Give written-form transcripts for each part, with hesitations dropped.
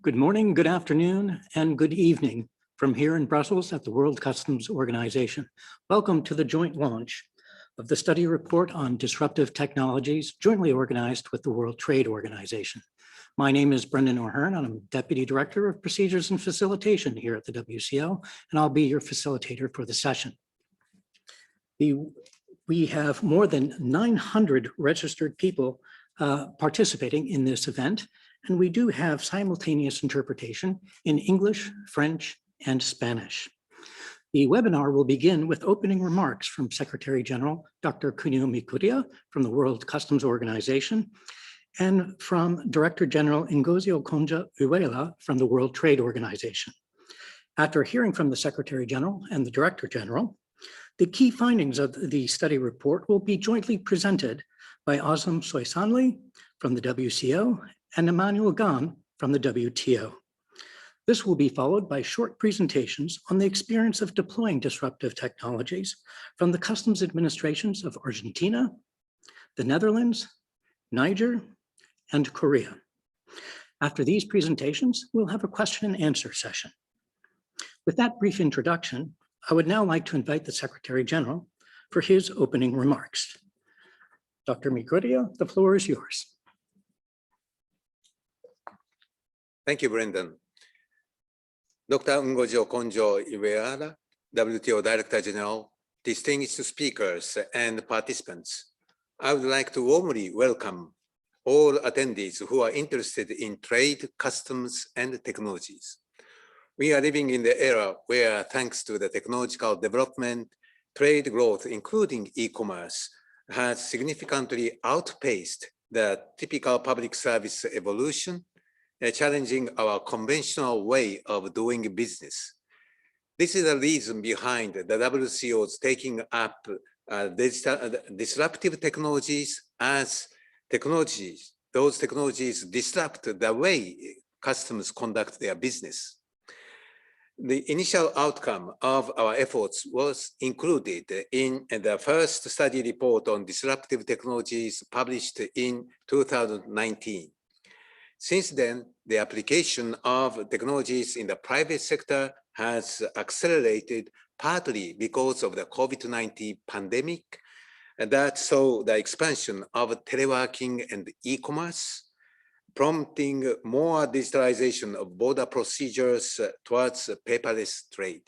Good morning, good afternoon, and good evening from here in Brussels at the World Customs Organization. Welcome to the joint launch of the study report on disruptive technologies jointly organized with the World Trade Organization. My name is Brendan O'Hearn, and I'm Deputy Director of Procedures and Facilitation here at the WCO, and I'll be your facilitator for the session. We have more than 900 registered people participating in this event, and we do have simultaneous interpretation in English, French, and Spanish. The webinar will begin with opening remarks from Secretary General Dr. Kunio Mikuria from the World Customs Organization and from Director General Ngozio Konja-Iweala from the World Trade Organization. After hearing from the Secretary General and the Director General, the key findings of the study report will be jointly presented by Azam Soysanli from the WCO and Emmanuel Gan from the WTO. This will be followed by short presentations on the experience of deploying disruptive technologies from the customs administrations of Argentina, the Netherlands, Niger, and Korea. After these presentations, we'll have a question and answer session. With that brief introduction, I would now like to invite the Secretary General for his opening remarks. Dr. Mikuria, the floor is yours. Thank you, Brendan. Dr. Ngozio Konja-Iweala, WTO Director General, distinguished speakers and participants, I would like to warmly welcome all attendees who are interested in trade, customs, and technologies. We are living in the era where, thanks to the technological development, trade growth, including e-commerce, has significantly outpaced the typical public service evolution, challenging our conventional way of doing business. This is the reason behind the WCO's taking up disruptive technologies as technologies. Those technologies disrupt the way customers conduct their business. The initial outcome of our efforts was included in the first study report on disruptive technologies published in 2019. Since then, the application of technologies in the private sector has accelerated partly because of the COVID-19 pandemic that saw the expansion of teleworking and e-commerce, prompting more digitalization of border procedures towards paperless trade.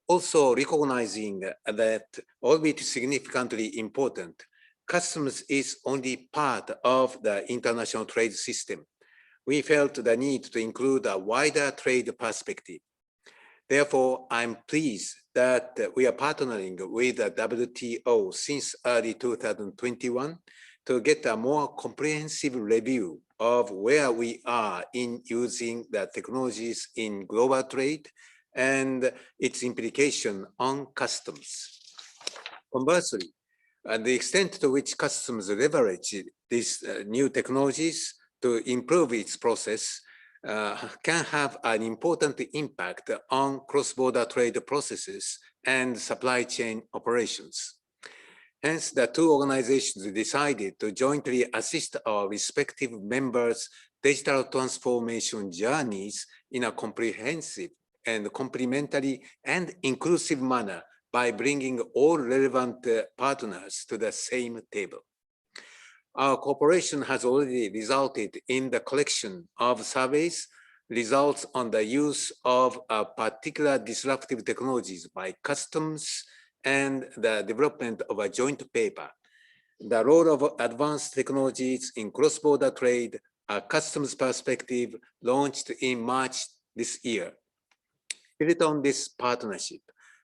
Also recognizing that, albeit significantly important, customs is only part of the international trade system. We felt the need to include a wider trade perspective. Therefore, I'm pleased that we are partnering with the WTO since early 2021 to get a more comprehensive review of where we are in using the technologies in global trade and its implication on customs. Conversely, the extent to which customs leverage these new technologies to improve its process can have an important impact on cross-border trade processes and supply chain operations. Hence, the two organizations decided to jointly assist our respective members' digital transformation journeys in a comprehensive and complementary and inclusive manner by bringing all relevant partners to the same table. Our cooperation has already resulted in the collection of surveys, results on the use of particular disruptive technologies by customs, and the development of a joint paper, The Role of Advanced Technologies in Cross-Border Trade, a Customs Perspective, launched in March this year. Built on this partnership,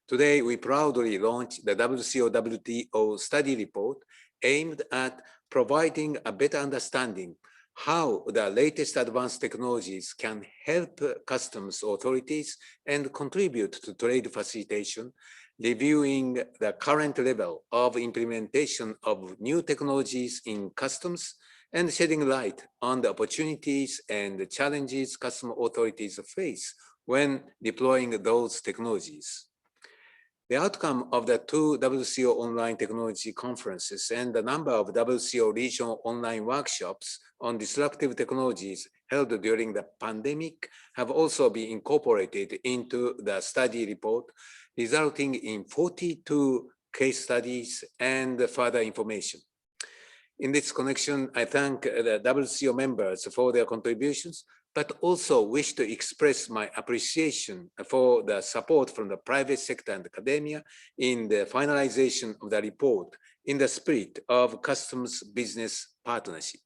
today we proudly launch the WCO-WTO study report aimed at providing a better understanding how the latest advanced technologies can help customs authorities and contribute to trade facilitation, reviewing the current level of implementation of new technologies in customs, and shedding light on the opportunities and the challenges customs authorities face when deploying those technologies. The outcome of the two WCO online technology conferences and the number of WCO regional online workshops on disruptive technologies held during the pandemic have also been incorporated into the study report, resulting in 42 case studies and further information. In this connection, I thank the WCO members for their contributions, but also wish to express my appreciation for the support from the private sector and academia in the finalization of the report in the spirit of customs business partnership.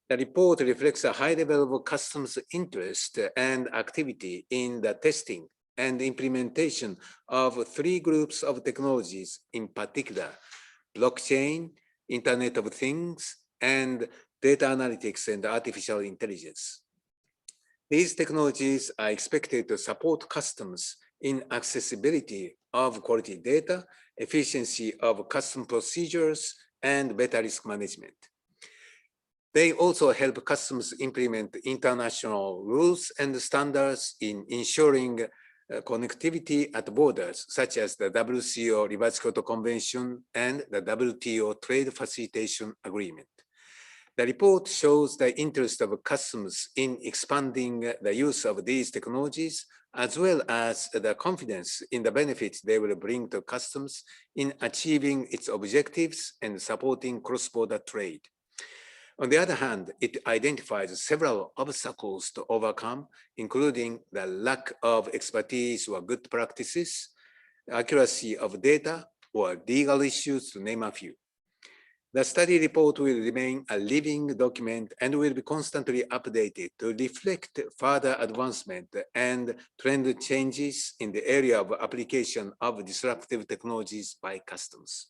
The report reflects a high level of customs interest and activity in the testing and implementation of 3 groups of technologies, in particular, blockchain, Internet of Things, and data analytics and artificial intelligence. These technologies are expected to support customs in accessibility of quality data, efficiency of custom procedures, and better risk management. They also help customs implement international rules and standards in ensuring connectivity at borders, such as the WCO Revised Kyoto Convention and the WTO Trade Facilitation Agreement. The report shows the interest of customs in expanding the use of these technologies, as well as the confidence in the benefits they will bring to customs in achieving its objectives and supporting cross-border trade. On the other hand, it identifies several obstacles to overcome, including the lack of expertise or good practices, accuracy of data, or legal issues, to name a few. The study report will remain a living document and will be constantly updated to reflect further advancement and trend changes in the area of application of disruptive technologies by customs.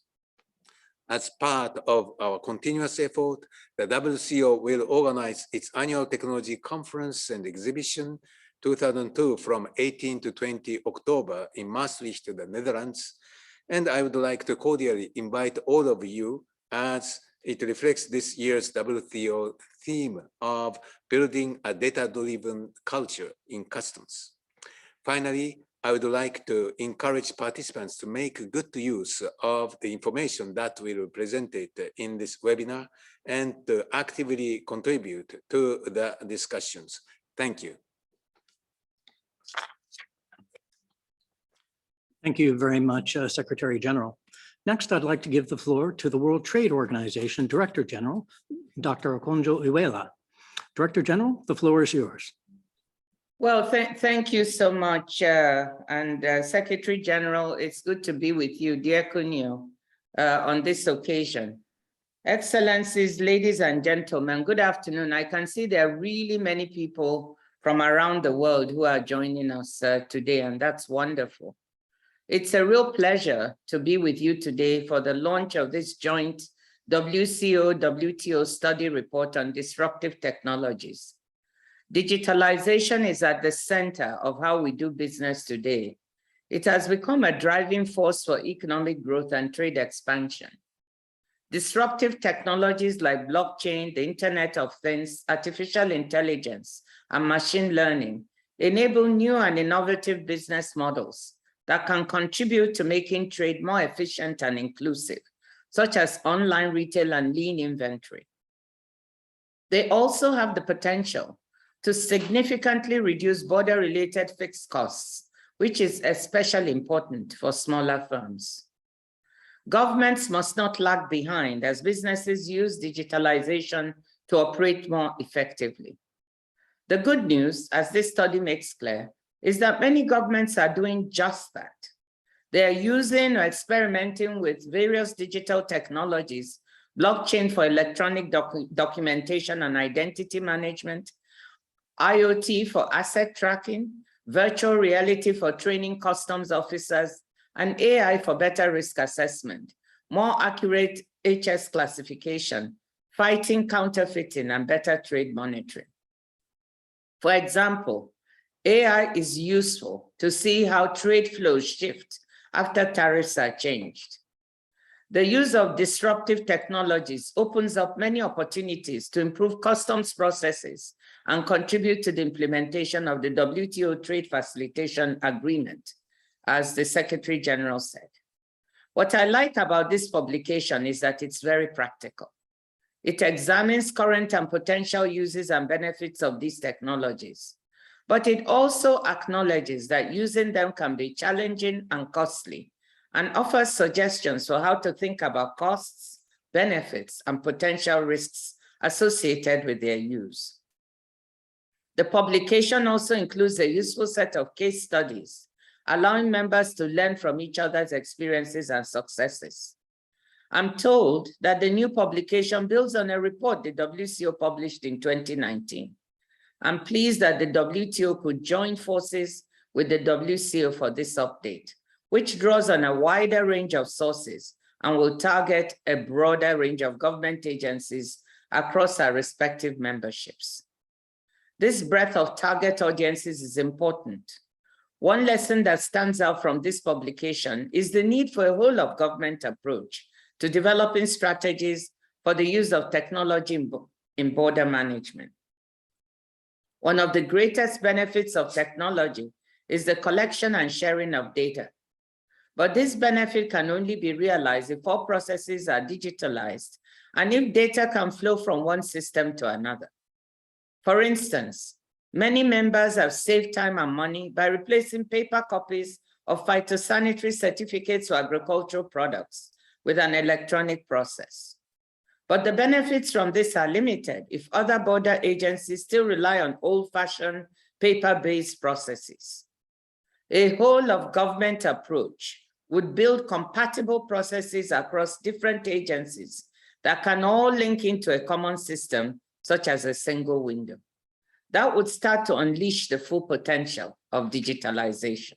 As part of our continuous effort, the WCO will organize its annual technology conference and exhibition 2002 from 18 to 20 October in Maastricht, the Netherlands. And I would like to cordially invite all of you, as it reflects this year's WCO theme of building a data-driven culture in customs. Finally, I would like to encourage participants to make good use of the information that will be presented in this webinar and to actively contribute to the discussions. Thank you. Thank you very much, Secretary General. Next, I'd like to give the floor to the World Trade Organization Director General, Dr. Okonjo Iweala. Director General, the floor is yours. Well, thank you so much. Secretary General, it's good to be with you, dear Kunio, on this occasion. Excellencies, ladies and gentlemen, good afternoon. I can see there are really many people from around the world who are joining us today, and that's wonderful. It's a real pleasure to be with you today for the launch of this joint WCO-WTO study report on disruptive technologies. Digitalization is at the center of how we do business today. It has become a driving force for economic growth and trade expansion. Disruptive technologies like blockchain, the Internet of Things, artificial intelligence, and machine learning enable new and innovative business models that can contribute to making trade more efficient and inclusive, such as online retail and lean inventory. They also have the potential to significantly reduce border-related fixed costs, which is especially important for smaller firms. Governments must not lag behind as businesses use digitalization to operate more effectively. The good news, as this study makes clear, is that many governments are doing just that. They are using or experimenting with various digital technologies, blockchain for electronic documentation and identity management, IoT for asset tracking, virtual reality for training customs officers, and AI for better risk assessment, more accurate HS classification, fighting counterfeiting, and better trade monitoring. For example, AI is useful to see how trade flows shift after tariffs are changed. The use of disruptive technologies opens up many opportunities to improve customs processes and contribute to the implementation of the WTO Trade Facilitation Agreement, as the Secretary General said. What I like about this publication is that it's very practical. It examines current and potential uses and benefits of these technologies, but it also acknowledges that using them can be challenging and costly, and offers suggestions for how to think about costs, benefits, and potential risks associated with their use. The publication also includes a useful set of case studies, allowing members to learn from each other's experiences and successes. I'm told that the new publication builds on a report the WCO published in 2019. I'm pleased that the WTO could join forces with the WCO for this update, which draws on a wider range of sources and will target a broader range of government agencies across our respective memberships. This breadth of target audiences is important. One lesson that stands out from this publication is the need for a whole of government approach to developing strategies for the use of technology in border management. One of the greatest benefits of technology is the collection and sharing of data. But this benefit can only be realized if all processes are digitalized and if data can flow from one system to another. For instance, many members have saved time and money by replacing paper copies of phytosanitary certificates for agricultural products with an electronic process. But the benefits from this are limited if other border agencies still rely on old-fashioned paper-based processes. A whole of government approach would build compatible processes across different agencies that can all link into a common system, such as a single window. That would start to unleash the full potential of digitalization.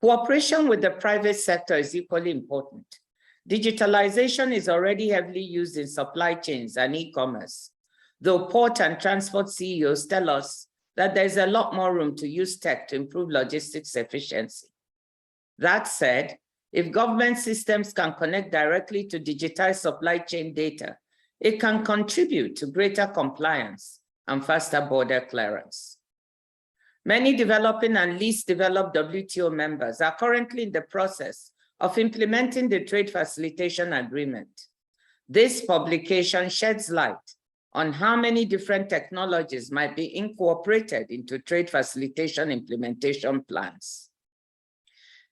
Cooperation with the private sector is equally important. Digitalization is already heavily used in supply chains and e-commerce, though port and transport CEOs tell us that there's a lot more room to use tech to improve logistics efficiency. That said, if government systems can connect directly to digitized supply chain data, it can contribute to greater compliance and faster border clearance. Many developing and least developed WTO members are currently in the process of implementing the Trade Facilitation Agreement. This publication sheds light on how many different technologies might be incorporated into trade facilitation implementation plans.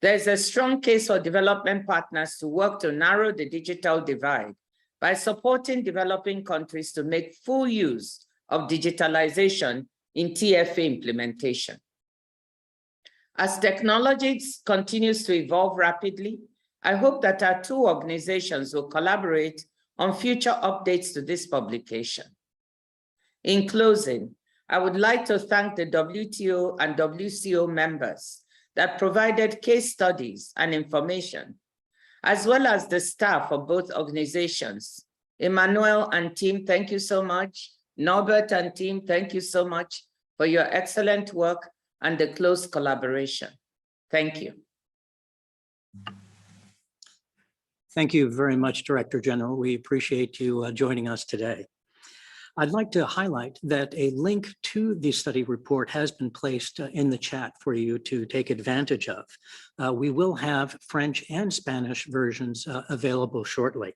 There's a strong case for development partners to work to narrow the digital divide by supporting developing countries to make full use of digitalization in TFA implementation. As technology continues to evolve rapidly, I hope that our two organizations will collaborate on future updates to this publication. In closing, I would like to thank the WTO and WCO members that provided case studies and information, as well as the staff of both organizations. Emmanuel and team, thank you so much. Norbert and team, thank you so much for your excellent work and the close collaboration. Thank you. Thank you very much, Director General. We appreciate you joining us today. I'd like to highlight that a link to the study report has been placed in the chat for you to take advantage of. We will have French and Spanish versions available shortly.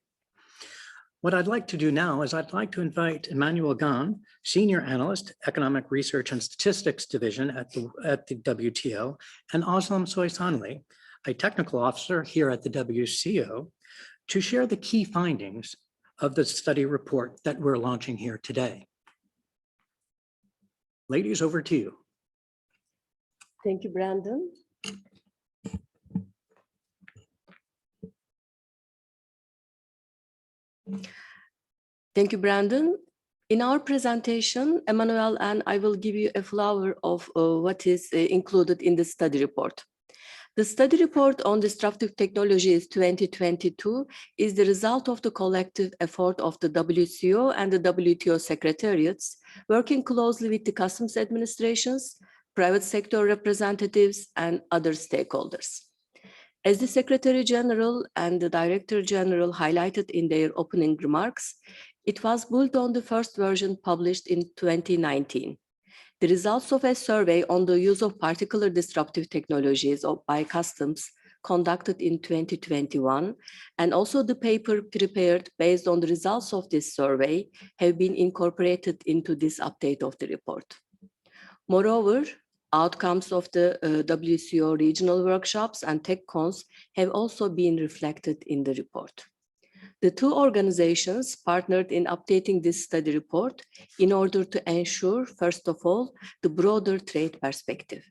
What I'd like to do now is I'd like to invite Emmanuel Gan, Senior Analyst, Economic Research and Statistics Division at the WTO, and Özlem Soysanli, a Technical Officer here at the WCO, to share the key findings of the study report that we're launching here today. Ladies, over to you. Thank you, Brandon. Thank you, Brandon. In our presentation, Emmanuel and I will give you a flavor of what is included in the study report. The study report on disruptive technologies 2022 is the result of the collective effort of the WCO and the WTO secretariats, working closely with the customs administrations, private sector representatives, and other stakeholders. As the Secretary General and the Director General highlighted in their opening remarks, it was built on the first version published in 2019. The results of a survey on the use of particular disruptive technologies by customs conducted in 2021, and also the paper prepared based on the results of this survey have been incorporated into this update of the report. Moreover, outcomes of the WCO regional workshops and TechCons have also been reflected in the report. The two organizations partnered in updating this study report in order to ensure, first of all, the broader trade perspective.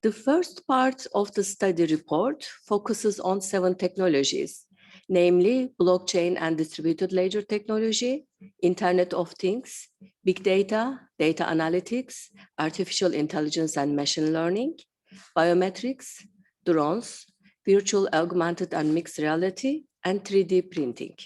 The first part of the study report focuses on 7 technologies, namely blockchain and distributed ledger technology, Internet of Things, big data, data analytics, artificial intelligence and machine learning, biometrics, drones, virtual augmented and mixed reality, and 3D printing.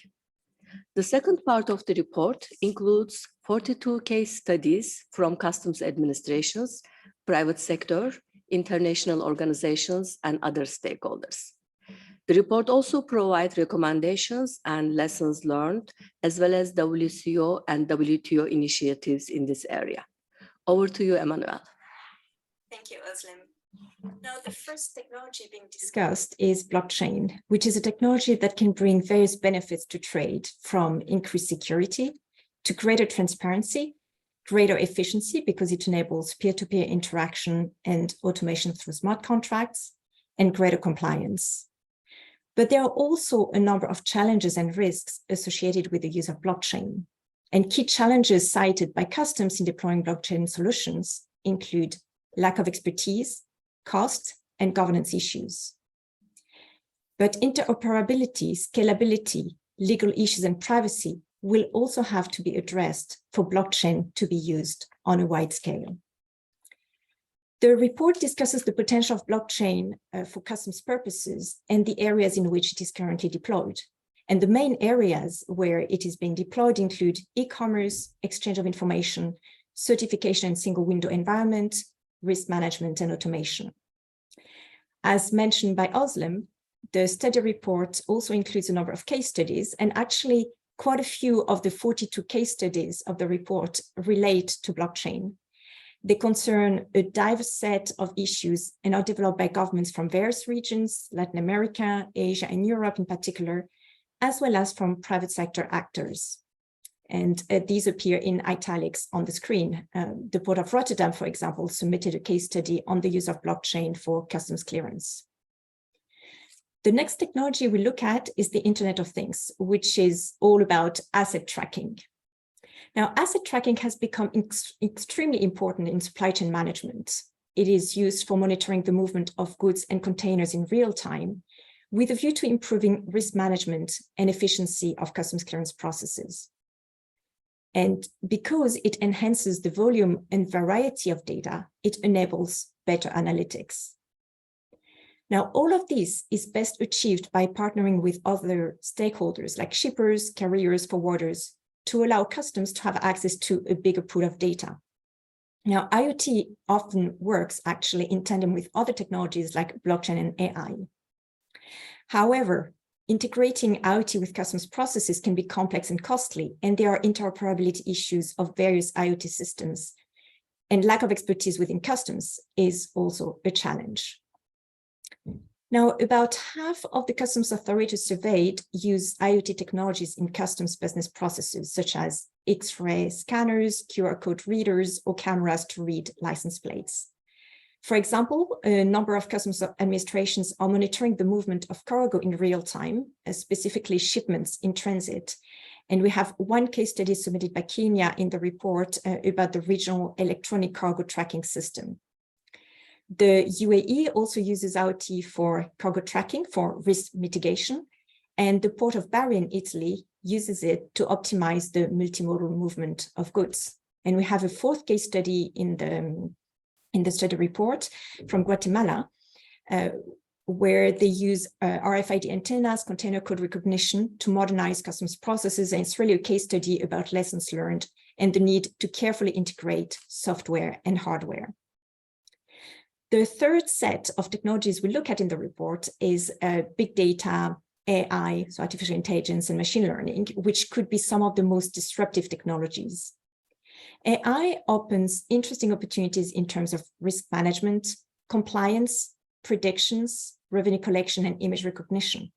The second part of the report includes 42 case studies from customs administrations, private sector, international organizations, and other stakeholders. The report also provides recommendations and lessons learned, as well as WCO and WTO initiatives in this area. Over to you, Emmanuel. Thank you, Özlem. Now, the first technology being discussed is blockchain, which is a technology that can bring various benefits to trade, from increased security to greater transparency, greater efficiency because it enables peer-to-peer interaction and automation through smart contracts, and greater compliance. But there are also a number of challenges and risks associated with the use of blockchain. And key challenges cited by customs in deploying blockchain solutions include lack of expertise, cost, and governance issues. But interoperability, scalability, legal issues, and privacy will also have to be addressed for blockchain to be used on a wide scale. The report discusses the potential of blockchain for customs purposes and the areas in which it is currently deployed. And the main areas where it is being deployed include e-commerce, exchange of information, certification and single window environment, risk management, and automation. As mentioned by Özlem, the study report also includes a number of case studies, and actually quite a few of the 42 case studies of the report relate to blockchain. They concern a diverse set of issues and are developed by governments from various regions, Latin America, Asia, and Europe in particular, as well as from private sector actors. And these appear in italics on the screen. The Port of Rotterdam, for example, submitted a case study on the use of blockchain for customs clearance. The next technology we look at is the Internet of Things, which is all about asset tracking. Now, asset tracking has become extremely important in supply chain management. It is used for monitoring the movement of goods and containers in real time, with a view to improving risk management and efficiency of customs clearance processes. And because it enhances the volume and variety of data, it enables better analytics. Now, all of this is best achieved by partnering with other stakeholders like shippers, carriers, forwarders, to allow customs to have access to a bigger pool of data. Now, IoT often works actually in tandem with other technologies like blockchain and AI. However, integrating IoT with customs processes can be complex and costly, and there are interoperability issues of various IoT systems, and lack of expertise within customs is also a challenge. Now, about half of the customs authorities surveyed use IoT technologies in customs business processes, such as X-ray scanners, QR code readers, or cameras to read license plates. For example, a number of customs administrations are monitoring the movement of cargo in real time, specifically shipments in transit. And we have one case study submitted by Kenya in the report about the regional electronic cargo tracking system. The UAE also uses IoT for cargo tracking for risk mitigation, and the Port of Bari in Italy uses it to optimize the multimodal movement of goods. And we have a fourth case study in the study report from Guatemala, where they use RFID antennas, container code recognition to modernize customs processes. And it's really a case study about lessons learned and the need to carefully integrate software and hardware. The third set of technologies we look at in the report is big data, AI, so artificial intelligence and machine learning, which could be some of the most disruptive technologies. AI opens interesting opportunities in terms of risk management, compliance, predictions, revenue collection, and image recognition.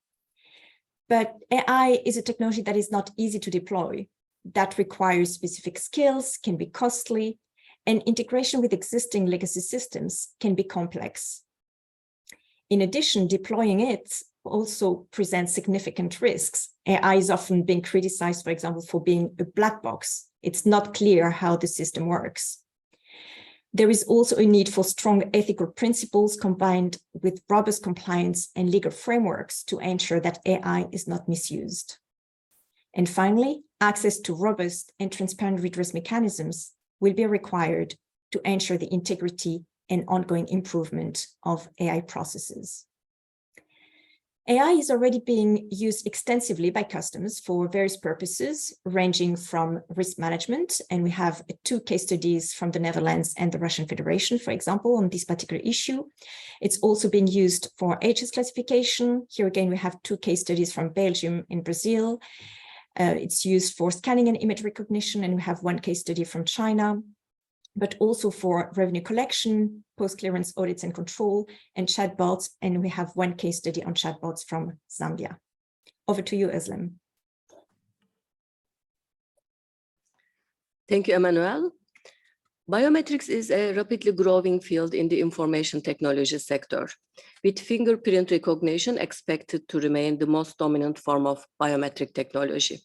But AI is a technology that is not easy to deploy, that requires specific skills, can be costly, and integration with existing legacy systems can be complex. In addition, deploying it also presents significant risks. AI is often being criticized, for example, for being a black box. It's not clear how the system works. There is also a need for strong ethical principles combined with robust compliance and legal frameworks to ensure that AI is not misused. And finally, access to robust and transparent redress mechanisms will be required to ensure the integrity and ongoing improvement of AI processes. AI is already being used extensively by customers for various purposes, ranging from risk management, and we have 2 case studies from the Netherlands and the Russian Federation, for example, on this particular issue. It's also been used for HS classification. Here again, we have 2 case studies from Belgium and Brazil. It's used for scanning and image recognition, and we have 1 case study from China, but also for revenue collection, post-clearance audits and control, and chatbots. And we have 1 case study on chatbots from Zambia. Over to you, Özlem. Thank you, Emmanuel. Biometrics is a rapidly growing field in the information technology sector, with fingerprint recognition expected to remain the most dominant form of biometric technology.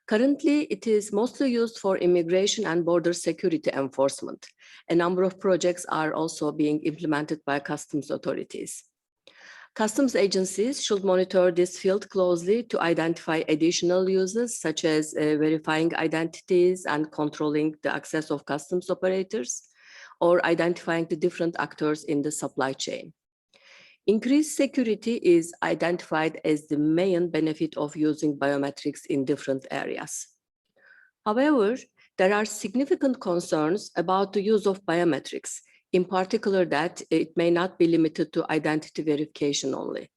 Currently, it is mostly used for immigration and border security enforcement. A number of projects are also being implemented by customs authorities. Customs agencies should monitor this field closely to identify additional uses, such as verifying identities and controlling the access of customs operators, or identifying the different actors in the supply chain. Increased security is identified as the main benefit of using biometrics in different areas. However, there are significant concerns about the use of biometrics, in particular that it may not be limited to identity verification only.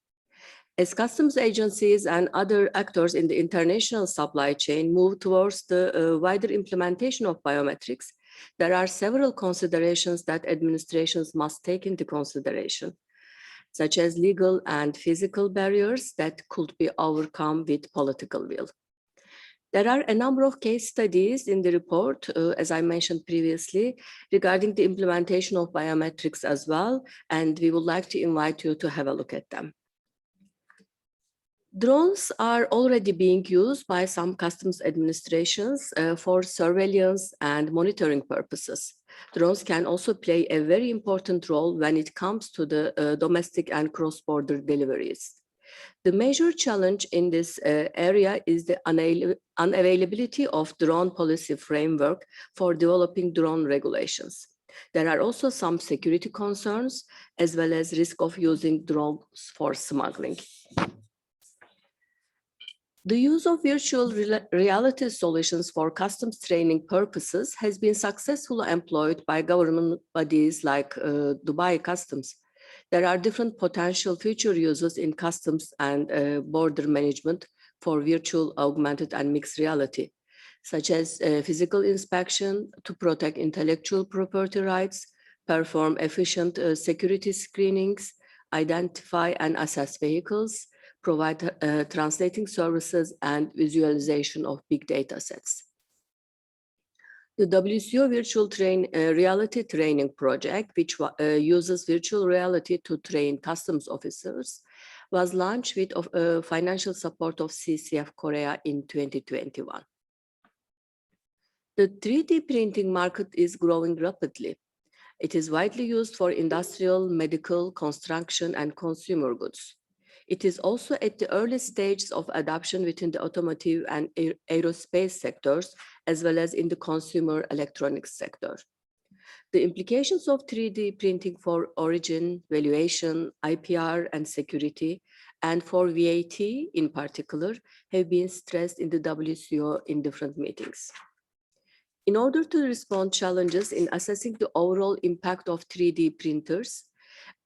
As customs agencies and other actors in the international supply chain move towards the wider implementation of biometrics, there are several considerations that administrations must take into consideration, such as legal and physical barriers that could be overcome with political will. There are a number of case studies in the report, as I mentioned previously, regarding the implementation of biometrics as well, and we would like to invite you to have a look at them. Drones are already being used by some customs administrations for surveillance and monitoring purposes. Drones can also play a very important role when it comes to the domestic and cross-border deliveries. The major challenge in this area is the unavailability of drone policy framework for developing drone regulations. There are also some security concerns, as well as risk of using drones for smuggling. The use of virtual reality solutions for customs training purposes has been successfully employed by government bodies like Dubai Customs. There are different potential future uses in customs and border management for virtual, augmented, and mixed reality, such as physical inspection to protect intellectual property rights, perform efficient security screenings, identify and assess vehicles, provide translating services and visualization of big data sets. The WCO Virtual Reality Training Project, which uses virtual reality to train customs officers, was launched with financial support of CCF Korea in 2021. The 3D printing market is growing rapidly. It is widely used for industrial, medical, construction, and consumer goods. It is also at the early stages of adoption within the automotive and aerospace sectors, as well as in the consumer electronics sector. The implications of 3D printing for origin, valuation, IPR, and security, and for VAT in particular, have been stressed in the WCO in different meetings. In order to respond to challenges in assessing the overall impact of 3D printers,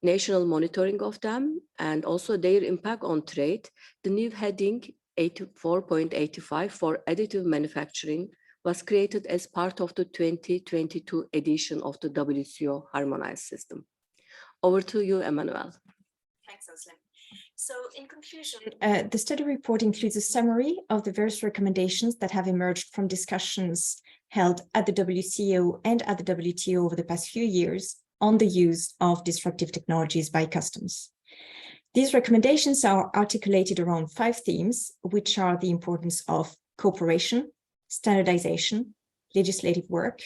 national monitoring of them, and also their impact on trade, the new heading 84.85 for additive manufacturing was created as part of the 2022 edition of the WCO harmonized system. Over to you, Emmanuel. Thanks, Özlem. So in conclusion, the study report includes a summary of the various recommendations that have emerged from discussions held at the WCO and at the WTO over the past few years on the use of disruptive technologies by customs. These recommendations are articulated around 5 themes, which are the importance of cooperation, standardization, legislative work,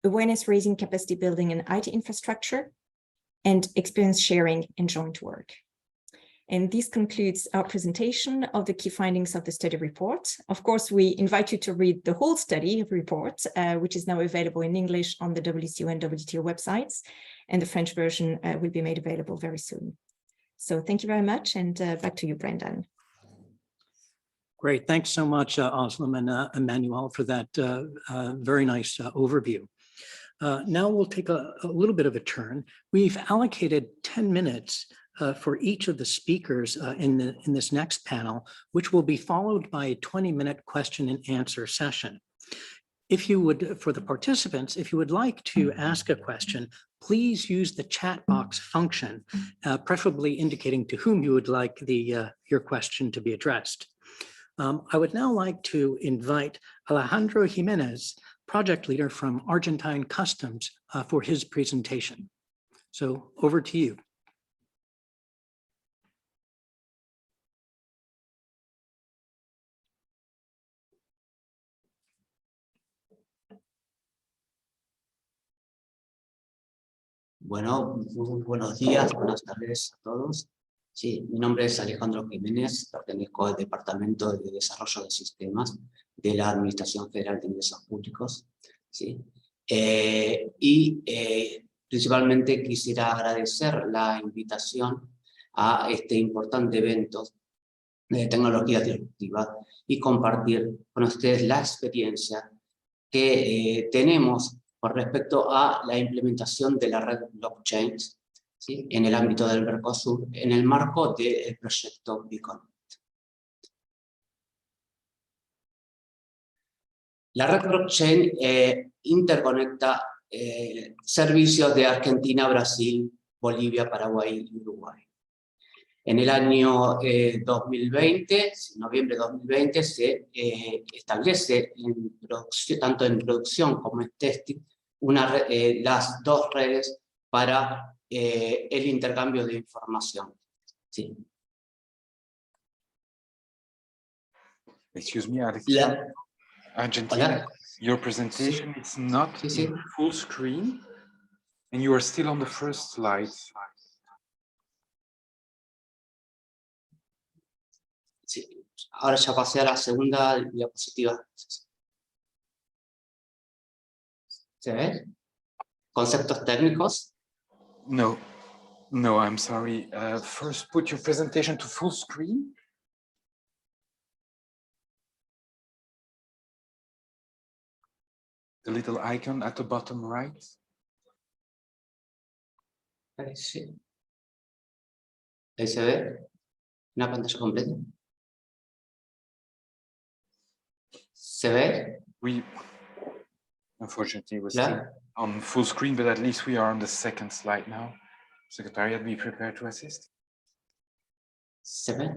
awareness raising, capacity building and IT infrastructure, and experience sharing and joint work. And this concludes our presentation of the key findings of the study report. Of course, we invite you to read the whole study report, which is now available in English on the WCO and WTO websites, and the French version will be made available very soon. So thank you very much, and back to you, Brendan. Great, thanks so much, Özlem and Emmanuel, for that very nice overview. Now we'll take a little bit of a turn. We've allocated 10 minutes for each of the speakers in this next panel, which will be followed by a 20-minute question and answer session. If you would, for the participants, if you would like to ask a question, please use the chat box function, preferably indicating to whom you would like your question to be addressed. I would now like to invite Alejandro Jimenez, project leader from Argentine Customs, for his presentation. So over to you. Bueno, muy buenos días, buenas tardes a todos. Sí, mi nombre es Alejandro Jiménez, pertenezco al Departamento de Desarrollo de Sistemas de la Administración Federal de Ingresos Públicos. ¿Sí? Principalmente quisiera agradecer la invitación a este importante evento de tecnología disruptiva y compartir con ustedes la experiencia que tenemos con respecto a la implementación de la red blockchain, ¿sí?, en el ámbito del Mercosur, en el marco del proyecto Keynote. La red blockchain interconecta servicios de Argentina, Brasil, Bolivia, Paraguay y Uruguay. En el año 2020, noviembre de 2020, se establece tanto en producción como en testing las 2 redes para el intercambio de información. Sí. Excuse me, Alexander. Argentina, your presentation is not in full screen, and you are still on the first slide. Sí. Ahora ya pasé a la segunda diapositiva. ¿Se ve? ¿Conceptos técnicos? No, I'm sorry. First, put your presentation to full screen. The little icon at the bottom right. Sí. Ahí se ve una pantalla completa. ¿Se ve? We, unfortunately, we're still on full screen, but at least we are on the second slide now. Secretariat, be prepared to assist. ¿Se ve?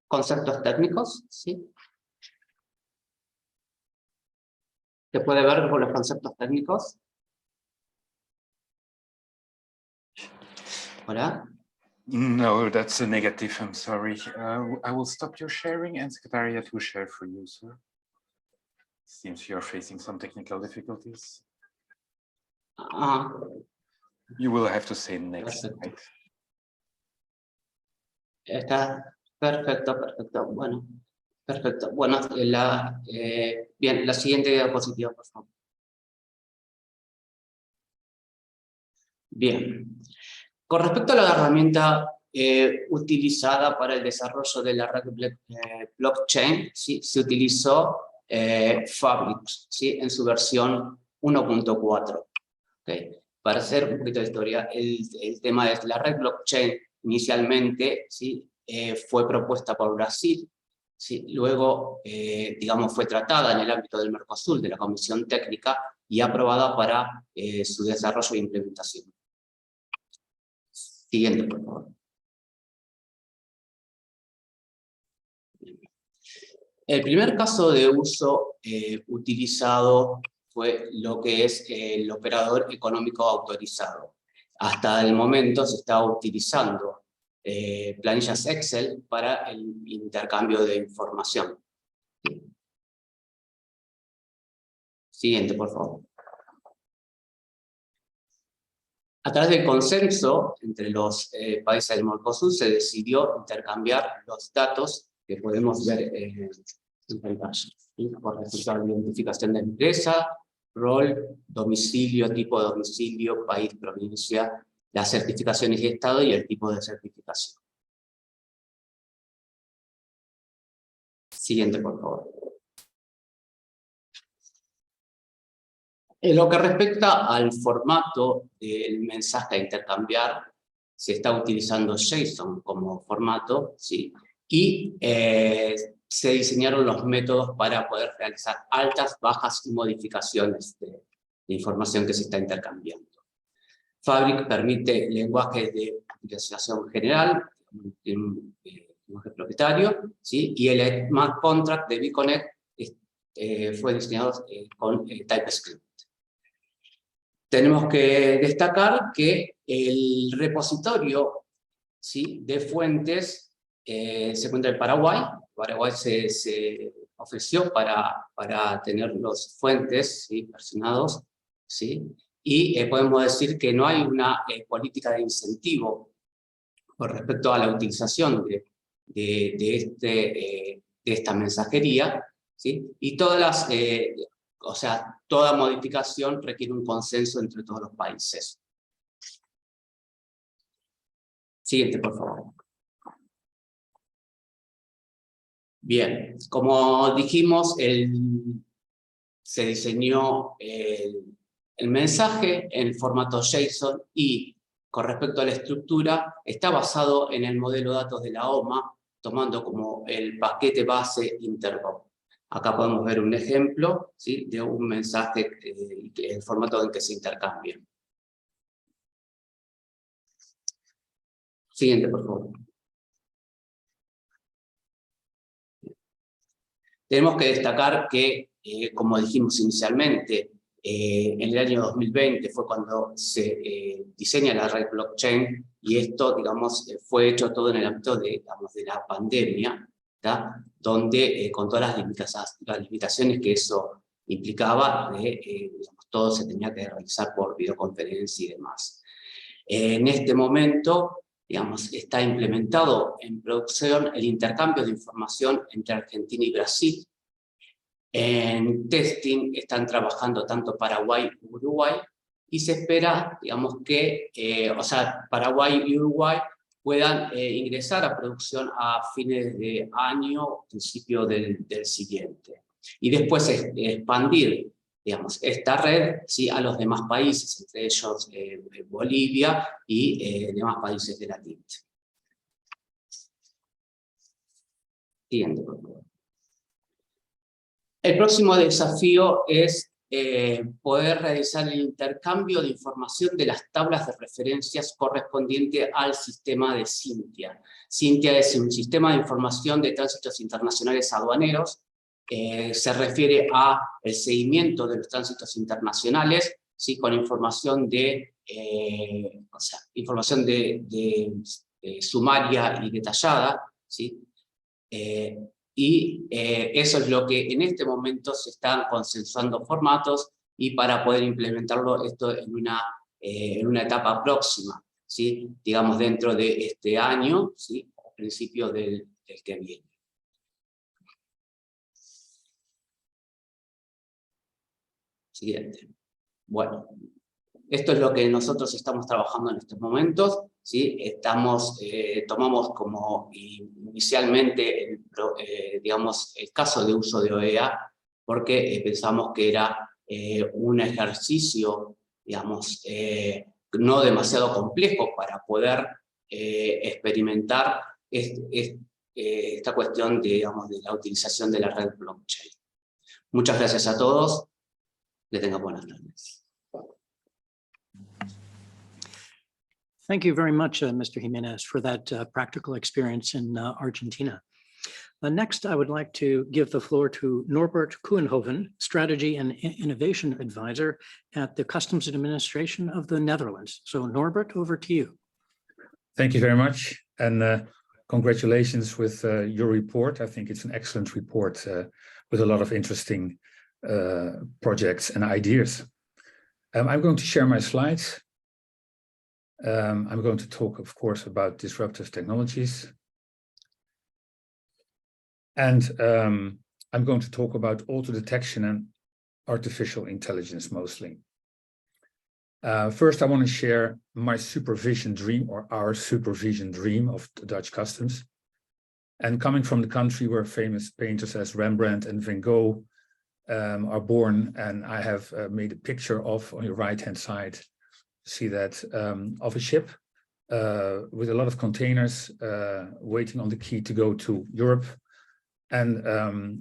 ¿Conceptos técnicos? Sí. ¿Se puede ver con los conceptos técnicos? ¿Hola? No, that's a negative. I'm sorry. I will stop your sharing and Secretariat will share for you, sir. Seems you're facing some technical difficulties. You will have to say next. Right? Está perfecto. Bueno, perfecto. Bueno, bien, la siguiente diapositiva, por favor. Bien. Con respecto a la herramienta utilizada para el desarrollo de la red blockchain, ¿sí?, se utilizó Fabric, ¿sí?, en su versión 1.4. ¿Okay? Para hacer un poquito de historia, el tema de la red blockchain inicialmente, ¿sí?, fue propuesta por Brasil, ¿sí?, luego digamos, fue tratada en el ámbito del Mercosur, de la Comisión Técnica, y aprobada para su desarrollo e implementación. Siguiente, por favor. El primer caso de uso utilizado fue lo que es el operador económico autorizado. Hasta el momento se está utilizando planillas Excel para el intercambio de información. Siguiente, por favor. A través del consenso entre los países del Mercosur se decidió intercambiar los datos que podemos ver en pantalla, ¿sí? Por respecto a la identificación de empresa, rol, domicilio, tipo de domicilio, país, provincia, las certificaciones de Estado y el tipo de certificación. Siguiente, por favor. En lo que respecta al formato del mensaje a intercambiar, se está utilizando JSON como formato, ¿sí? Y se diseñaron los métodos para poder realizar altas, bajas y modificaciones de información que se está intercambiando. Fabric permite lenguajes de utilización general, lenguaje propietario, ¿sí? Y el Smart Contract de Bconnect fue diseñado con TypeScript. Tenemos que destacar que el repositorio, ¿sí?, de fuentes se encuentra en Paraguay. Paraguay se ofreció para tener los fuentes, ¿sí?, versionados, ¿sí? Y podemos decir que no hay una política de incentivo con respecto a la utilización de esta mensajería, ¿sí? Y todas las... o sea, toda modificación requiere un consenso entre todos los países. Siguiente, por favor. Bien, como dijimos, se diseñó el mensaje en el formato JSON y con respecto a la estructura está basado en el modelo de datos de la OMA, tomando como el paquete base Interbox. Acá podemos ver un ejemplo, ¿sí?, de un mensaje, el formato en que se intercambia. Siguiente, por favor. Tenemos que destacar que, como dijimos inicialmente, en el año 2020 fue cuando se diseña la red blockchain, y esto, digamos, fue hecho todo en el ámbito de la pandemia, ¿tá?, donde con todas las limitaciones que eso implicaba, digamos, todo se tenía que realizar por videoconferencia y demás. En este momento, digamos, está implementado en producción el intercambio de información entre Argentina y Brasil. En testing están trabajando tanto Paraguay como Uruguay, y se espera, digamos, que Paraguay y Uruguay puedan ingresar a producción a fines de año, principio del siguiente. Y después expandir, digamos, esta red, ¿sí?, a los demás países, entre ellos Bolivia y demás países de la TIC. Siguiente, por favor. El próximo desafío es poder realizar el intercambio de información de las tablas de referencias correspondiente al sistema de Cintia. Cintia es un sistema de información de tránsitos internacionales aduaneros. Se refiere al seguimiento de los tránsitos internacionales, ¿sí?, con información información sumaria y detallada, ¿sí? Y eso es lo que en este momento se están consensuando formatos, y para poder implementarlo esto en una etapa próxima, ¿sí?, digamos dentro de este año, ¿sí?, a principios del que viene. Siguiente. Bueno, esto es lo que nosotros estamos trabajando en estos momentos, ¿sí? Tomamos como inicialmente digamos, el caso de uso de OEA, porque pensamos que era un ejercicio, digamos, no demasiado complejo para poder experimentar esta cuestión, digamos, de la utilización de la red blockchain. Muchas gracias a todos. Que tenga buenas tardes. Thank you very much, Mr. Jimenez, for that practical experience in Argentina. Next, I would like to give the floor to Norbert Kuenhoven, Strategy and Innovation Advisor at the Customs Administration of the Netherlands. So Norbert, over to you. Thank you very much. And congratulations with your report. I think it's an excellent report with a lot of interesting projects and ideas. I'm going to share my slides. I'm going to talk, of course, about disruptive technologies. And I'm going to talk about auto detection and artificial intelligence mostly. First, I want to share my supervision dream, or our supervision dream of the Dutch customs. And coming from the country where famous painters as Rembrandt and Van Gogh are born, and I have made a picture of, on your right-hand side, see that, of a ship with a lot of containers waiting on the quay to go to Europe. And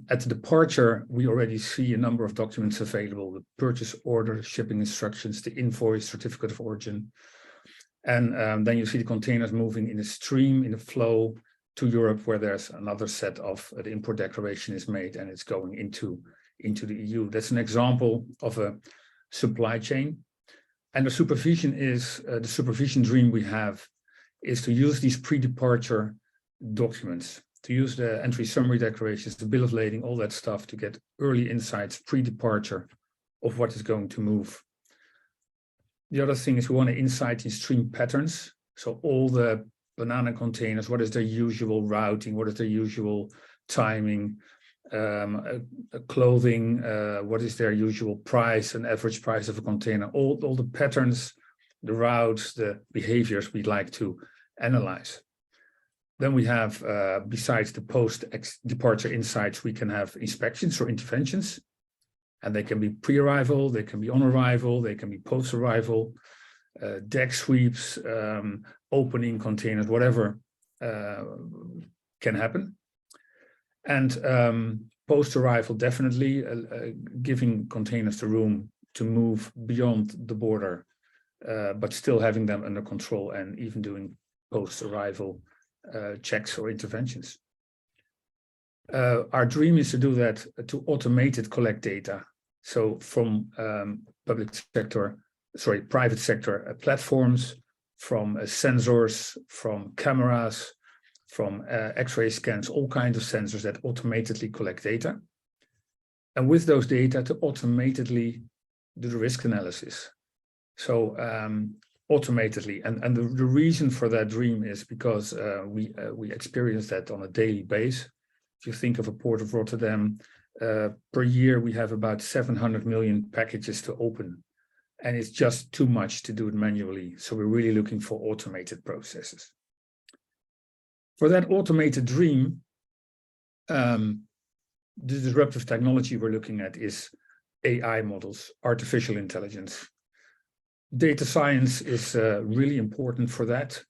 at the departure, we already see a number of documents available: the purchase order, shipping instructions, the invoice, certificate of origin. And then you see the containers moving in a stream, in a flow to Europe, where there's another set of the import declaration is made and it's going into the EU. That's an example of a supply chain. And the supervision dream we have is to use these pre-departure documents, to use the entry summary declarations, the bill of lading, all that stuff, to get early insights pre-departure of what is going to move. The other thing is we want to insight these stream patterns. So all the banana containers, what is their usual routing? What is their usual timing? Clothing, what is their usual price and average price of a container? All the patterns, the routes, the behaviors we'd like to analyze. Then we have, besides the post-departure insights, we can have inspections or interventions. And they can be pre-arrival, they can be on arrival, they can be post-arrival, deck sweeps, opening containers, whatever can happen. And post-arrival, definitely giving containers the room to move beyond the border, but still having them under control and even doing post-arrival checks or interventions. Our dream is to do that, to automated collect data. So from private sector platforms, from sensors, from cameras, from X-ray scans, all kinds of sensors that automatically collect data. And with those data to automatically do the risk analysis. So automatically, and the reason for that dream is because we experience that on a daily basis. If you think of a port of Rotterdam, per year we have about 700 million packages to open. And it's just too much to do it manually. So we're really looking for automated processes. For that automated dream, the disruptive technology we're looking at is AI models, artificial intelligence. Data science is really important for that.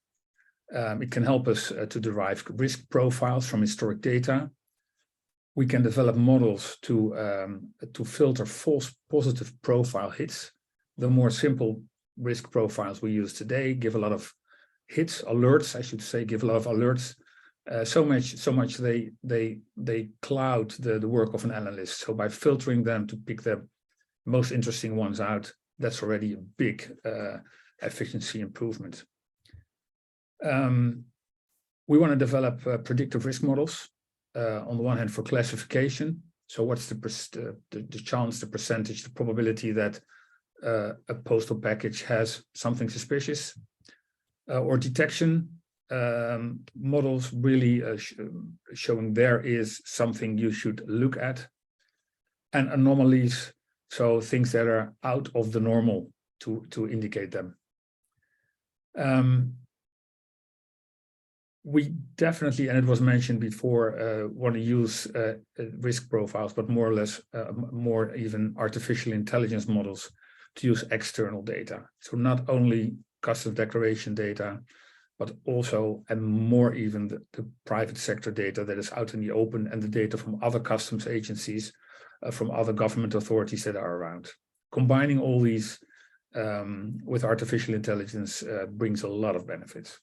It can help us to derive risk profiles from historic data. We can develop models to filter false positive profile hits. The more simple risk profiles we use today give a lot of hits, alerts, I should say, give a lot of alerts. So much they cloud the work of an analyst. So by filtering them to pick the most interesting ones out, that's already a big efficiency improvement. We want to develop predictive risk models. On the one hand, for classification. So what's the chance, the percentage, the probability that a postal package has something suspicious, or detection models really showing there is something you should look at, and anomalies, so things that are out of the normal to indicate them. We definitely, and it was mentioned before, want to use risk profiles, but more or less, more even artificial intelligence models to use external data. So not only customs declaration data, but also, and more even, the private sector data that is out in the open, and the data from other customs agencies, from other government authorities that are around. combining all these with artificial intelligence brings a lot of benefits.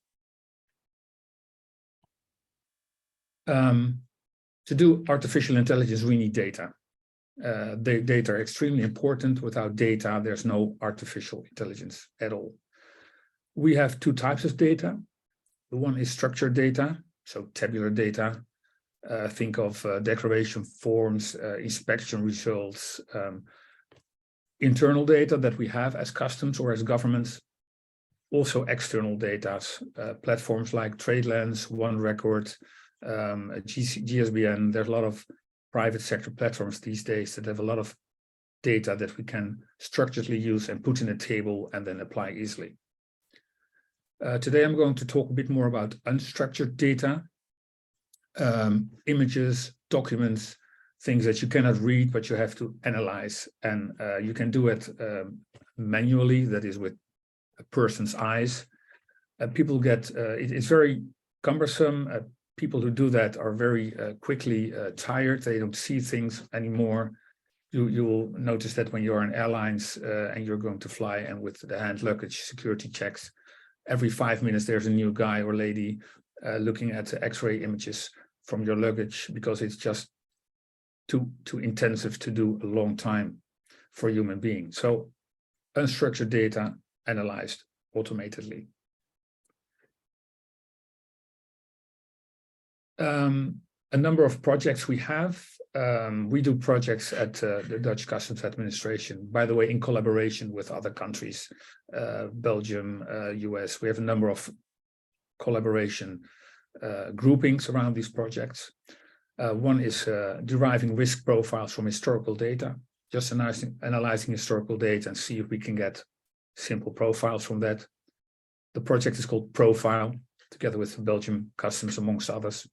To do artificial intelligence, we need data. The data are extremely important. Without data, there's no artificial intelligence at all. We have two types of data. The one is structured data, so tabular data. Think of declaration forms, inspection results, internal data that we have as customs or as governments. Also external data, platforms like TradeLens, OneRecord, GSBN. There's a lot of private sector platforms these days that have a lot of data that we can structurally use and put in a table and then apply easily. Today I'm going to talk a bit more about unstructured data, images, documents, things that you cannot read but you have to analyze, and you can do it manually, that is with a person's eyes. People get, it's very cumbersome. People who do that are very quickly tired. They don't see things anymore. You will notice that when you're in airlines and you're going to fly, and with the hand luggage security checks, every 5 minutes there's a new guy or lady looking at the X-ray images from your luggage, because it's just too intensive to do a long time for a human being. So unstructured data analyzed automatically. A number of projects we have. We do projects at the Dutch Customs Administration, by the way, in collaboration with other countries, Belgium, US. We have a number of collaboration groupings around these projects. One is deriving risk profiles from historical data, just analyzing historical data and see if we can get simple profiles from that. The project is called Profile, together with the Belgium Customs, amongst others.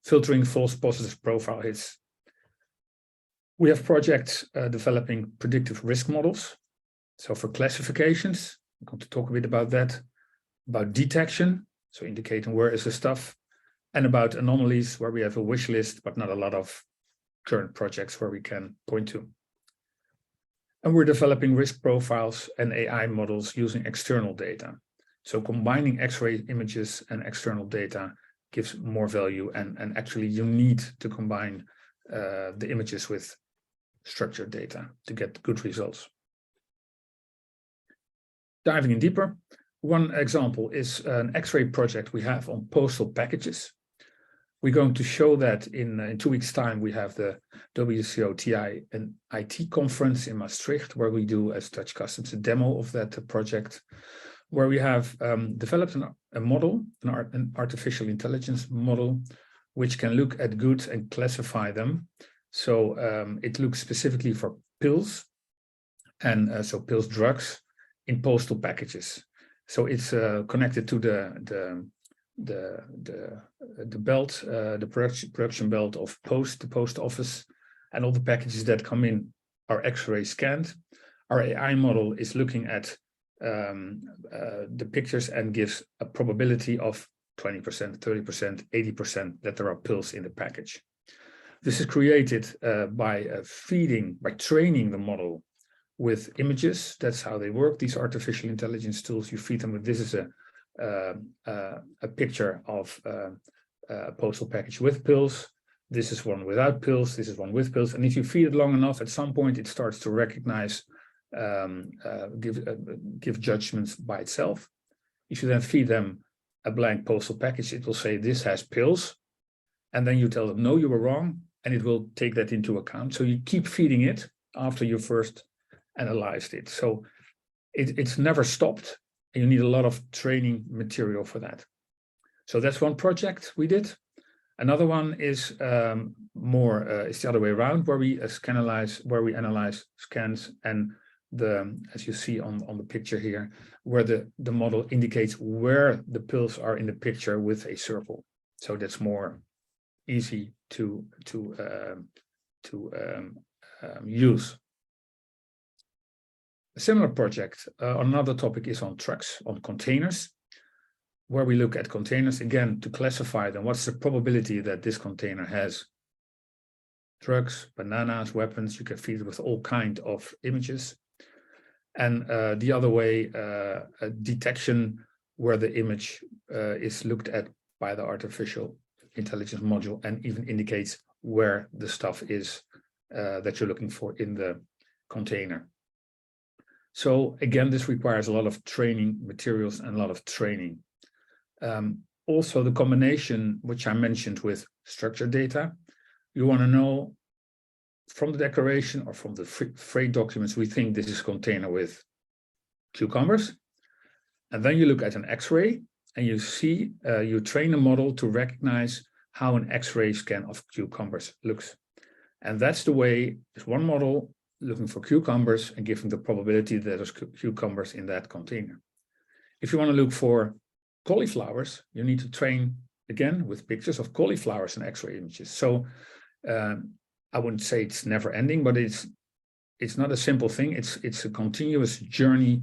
Filtering false positive profile hits. We have projects developing predictive risk models. So for classifications, I'm going to talk a bit about that, about detection, so indicating where is the stuff, and about anomalies, where we have a wish list, but not a lot of current projects where we can point to. And we're developing risk profiles and AI models using external data. So combining X-ray images and external data gives more value, and actually you need to combine the images with structured data to get good results. Diving in deeper, one example is an X-ray project we have on postal packages. We're going to show that in 2 weeks' time. We have the WCO TI and IT conference in Maastricht, where we do, as Dutch Customs, a demo of that project, where we have developed a model, an artificial intelligence model, which can look at goods and classify them. So it looks specifically for pills, and so pills, drugs in postal packages. So it's connected to the belt, the production belt of the post office, and all the packages that come in are X-ray scanned. Our AI model is looking at the pictures and gives a probability of 20%, 30%, 80% that there are pills in the package. This is created by training the model with images. That's how they work. These artificial intelligence tools, you feed them with, this is a picture of a postal package with pills. This is one without pills. This is one with pills. And if you feed it long enough, at some point it starts to recognize, give judgments by itself. If you then feed them a blank postal package, it will say this has pills, and then you tell them no, you were wrong, and it will take that into account. So you keep feeding it after you first analyzed it. So it's never stopped, and you need a lot of training material for that. So that's one project we did. Another one is it's the other way around, where we analyze scans, and as you see on the picture here, where the model indicates where the pills are in the picture with a circle. So that's more easy to use. A similar project on another topic is on trucks, on containers, where we look at containers again to classify them. What's the probability that this container has drugs, bananas, weapons? You can feed it with all kinds of images. And the other way, a detection where the image is looked at by the artificial intelligence module and even indicates where the stuff is that you're looking for in the container. So again, this requires a lot of training materials and a lot of training. Also, the combination, which I mentioned with structured data, you want to know from the declaration or from the freight documents, we think this is a container with cucumbers. And then you look at an X-ray and you see, you train a model to recognize how an X-ray scan of cucumbers looks. And that's the way, there's one model looking for cucumbers and giving the probability that there's cucumbers in that container. If you want to look for cauliflowers, you need to train again with pictures of cauliflowers and X-ray images. So I wouldn't say it's never ending, but it's not a simple thing. It's a continuous journey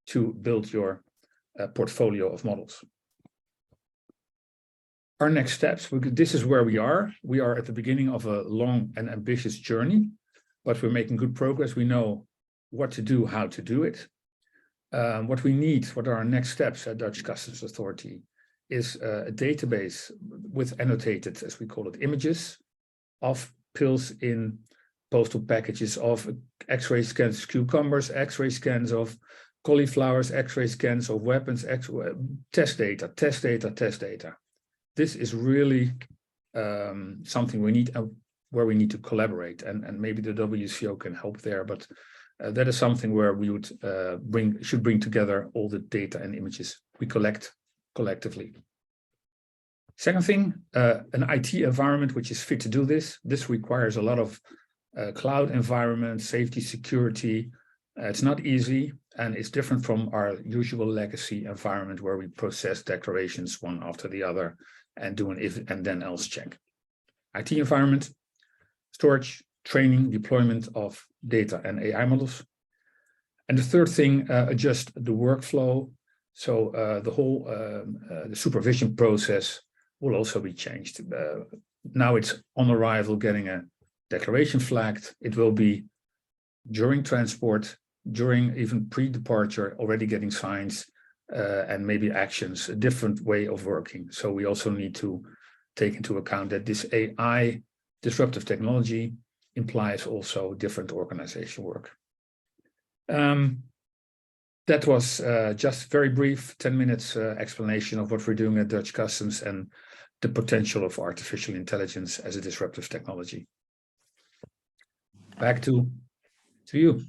to build your portfolio of models. Our next steps, this is where we are. We are at the beginning of a long and ambitious journey, but we're making good progress. We know what to do, how to do it. What we need, what are our next steps at Dutch Customs Authority, is a database with annotated, as we call it, images of pills in postal packages, of X-ray scans, cucumbers, X-ray scans of cauliflowers, X-ray scans of weapons, test data. This is really something we need, where we need to collaborate, and maybe the WCO can help there, but that is something where we would should bring together all the data and images we collect collectively. Second thing, an IT environment which is fit to do this. This requires a lot of cloud environment, safety, security. It's not easy, and it's different from our usual legacy environment where we process declarations one after the other and do an if and then else check. IT environment, storage, training, deployment of data and AI models. And the third thing, adjust the workflow. So the whole the supervision process will also be changed. Now it's on arrival getting a declaration flagged. It will be during transport, during even pre-departure, already getting signs and maybe actions, a different way of working. So we also need to take into account that this AI disruptive technology implies also different organization work. That was just very brief 10 minutes explanation of what we're doing at Dutch Customs and the potential of artificial intelligence as a disruptive technology. Back to you.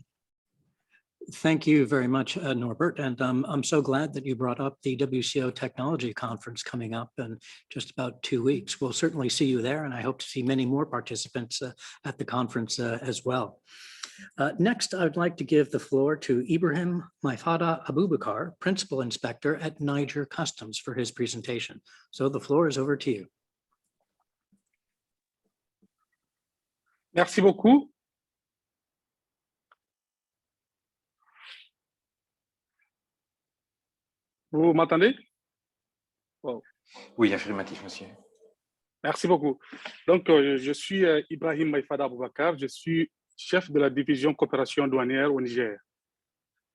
Thank you very much, Norbert. And I'm so glad that you brought up the WCO Technology Conference coming up in just about 2 weeks. We'll certainly see you there, and I hope to see many more participants at the conference as well. Next, I'd like to give the floor to Ibrahim Maifada Abubakar, Principal Inspector at Niger Customs, for his presentation. So the floor is over to you. Merci beaucoup. Vous m'entendez? Wow. Oui, affirmatif, monsieur. Merci beaucoup. Donc, je suis Ibrahim Maifada Aboubakar, je suis chef de la division coopération douanière au Niger.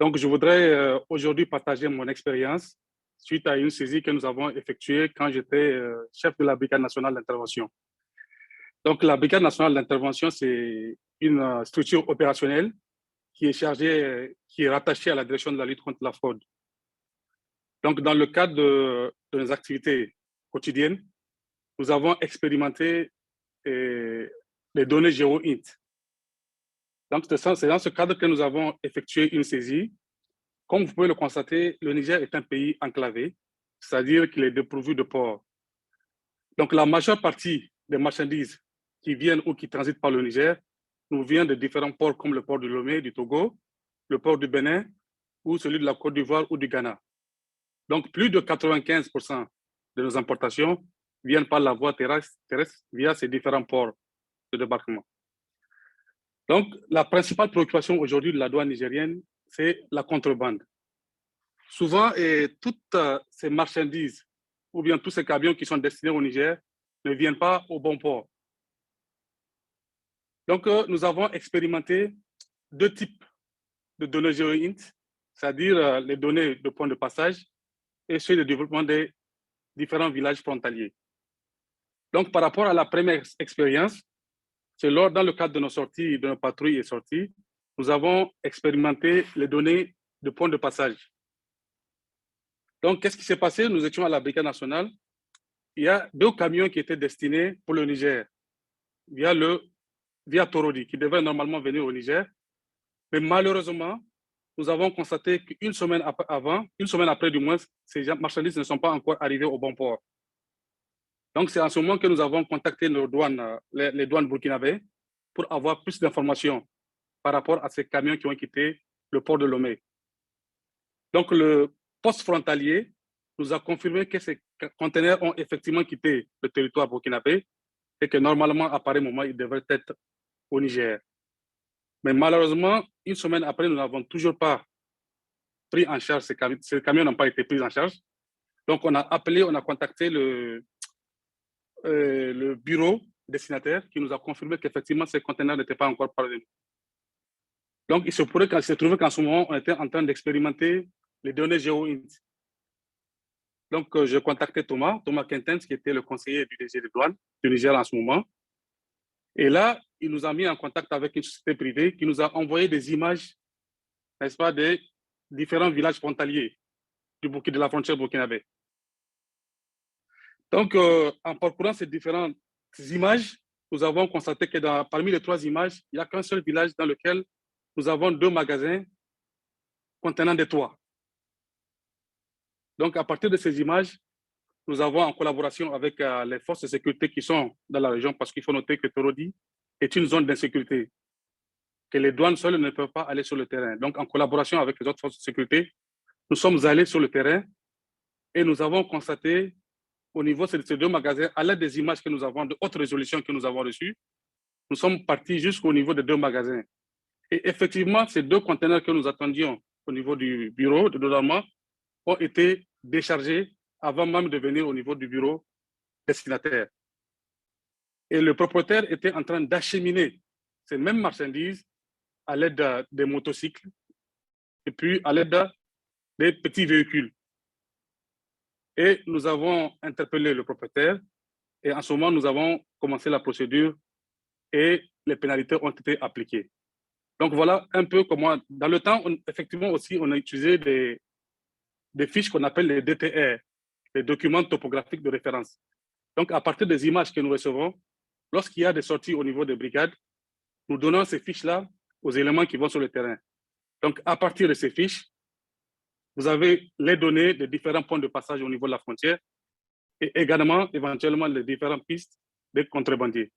Donc, je voudrais aujourd'hui partager mon expérience suite à une saisie que nous avons effectuée quand j'étais chef de la Brigade nationale d'intervention. Donc, la Brigade nationale d'intervention, c'est une structure opérationnelle qui est chargée, qui est rattachée à la direction de la lutte contre la fraude. Donc, dans le cadre de nos activités quotidiennes, nous avons expérimenté les données GeoInt. Donc, c'est dans ce cadre que nous avons effectué une saisie. Comme vous pouvez le constater, le Niger est un pays enclavé, c'est-à-dire qu'il est dépourvu de ports. Donc, la majeure partie des marchandises qui viennent ou qui transitent par le Niger nous viennent de différents ports comme le port de Lomé, du Togo, le port du Bénin ou celui de la Côte d'Ivoire ou du Ghana. Donc, plus de 95% de nos importations viennent par la voie terrestre via ces différents ports de débarquement. Donc, la principale préoccupation aujourd'hui de la douane nigérienne, c'est la contrebande. Souvent, toutes ces marchandises ou bien tous ces camions qui sont destinés au Niger ne viennent pas au bon port. Donc, nous avons expérimenté deux types de données GeoInt, c'est-à-dire les données de point de passage, et sur le développement des différents villages frontaliers. Donc, par rapport à la première expérience, c'est dans le cadre de nos sorties, de nos patrouilles et sorties, nous avons expérimenté les données de point de passage. Donc, qu'est-ce qui s'est passé? Nous étions à la Brigade nationale. Il y a 2 camions qui étaient destinés pour le Niger, via Torodi, qui devait normalement venir au Niger. Mais malheureusement, nous avons constaté qu'une semaine après du moins, ces marchandises ne sont pas encore arrivées au bon port. Donc, c'est en ce moment que nous avons contacté nos douanes, les douanes burkinabés, pour avoir plus d'informations par rapport à ces camions qui ont quitté le port de Lomé. Donc, le poste frontalier nous a confirmé que ces conteneurs ont effectivement quitté le territoire burkinabé et que normalement, à pareil moment, ils devraient être au Niger. Mais malheureusement, une semaine après, nous n'avons toujours pas pris en charge ces camions. Ces camions n'ont pas été pris en charge. Donc, on a contacté le bureau destinataire qui nous a confirmé qu'effectivement, ces conteneurs n'étaient pas encore parvenus. Donc, il se trouvait qu'en ce moment, on était en train d'expérimenter les données GeoInt. Donc, je contactais Thomas Quintens, qui était le conseiller du DG de douane du Niger en ce moment. Et là, il nous a mis en contact avec une société privée qui nous a envoyé des images, n'est-ce pas, des différents villages frontaliers de la frontière burkinabé. Donc, en parcourant ces différentes images, nous avons constaté que parmi les 3 images, il n'y a qu'un seul village dans lequel nous avons 2 magasins contenant des toits. Donc, à partir de ces images, nous avons en collaboration avec les forces de sécurité qui sont dans la région, parce qu'il faut noter que Torodi est une zone d'insécurité, que les douanes seules ne peuvent pas aller sur le terrain. Donc, en collaboration avec les autres forces de sécurité, nous sommes allés sur le terrain et nous avons constaté au niveau de ces 2 magasins, à l'aide des images que nous avons, de haute résolution que nous avons reçues, nous sommes partis jusqu'au niveau des 2 magasins. Et effectivement, ces 2 conteneurs que nous attendions au niveau du bureau de dédouanement ont été déchargés avant même de venir au niveau du bureau destinataire. Et le propriétaire était en train d'acheminer ces mêmes marchandises à l'aide des motocycles et puis à l'aide des petits véhicules. Et nous avons interpellé le propriétaire et en ce moment, nous avons commencé la procédure et les pénalités ont été appliquées. Donc voilà un peu comment, dans le temps, effectivement aussi, on a utilisé des fiches qu'on appelle les DTR, les documents topographiques de référence. Donc à partir des images que nous recevons, lorsqu'il y a des sorties au niveau des brigades, nous donnons ces fiches-là aux éléments qui vont sur le terrain. Donc à partir de ces fiches, vous avez les données des différents points de passage au niveau de la frontière et également, éventuellement, les différentes pistes des contrebandiers.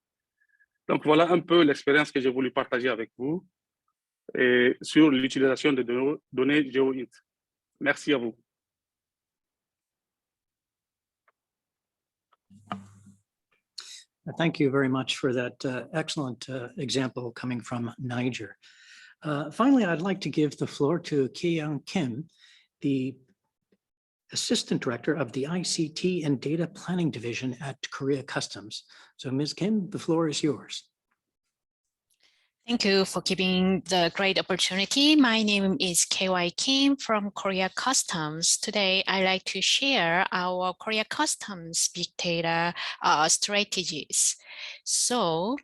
Donc, voilà un peu l'expérience que j'ai voulu partager avec vous et sur l'utilisation des données GeoInt. Merci à vous. Thank you very much for that excellent example coming from Niger. Finally, I'd like to give the floor to Ki-Young Kim, the Assistant Director of the ICT and Data Planning Division at Korea Customs. So Ms. Kim, the floor is yours. Thank you for giving the great opportunity. My name is KY Kim from Korea Customs. Today, I'd like to share our Korea Customs big data strategies. So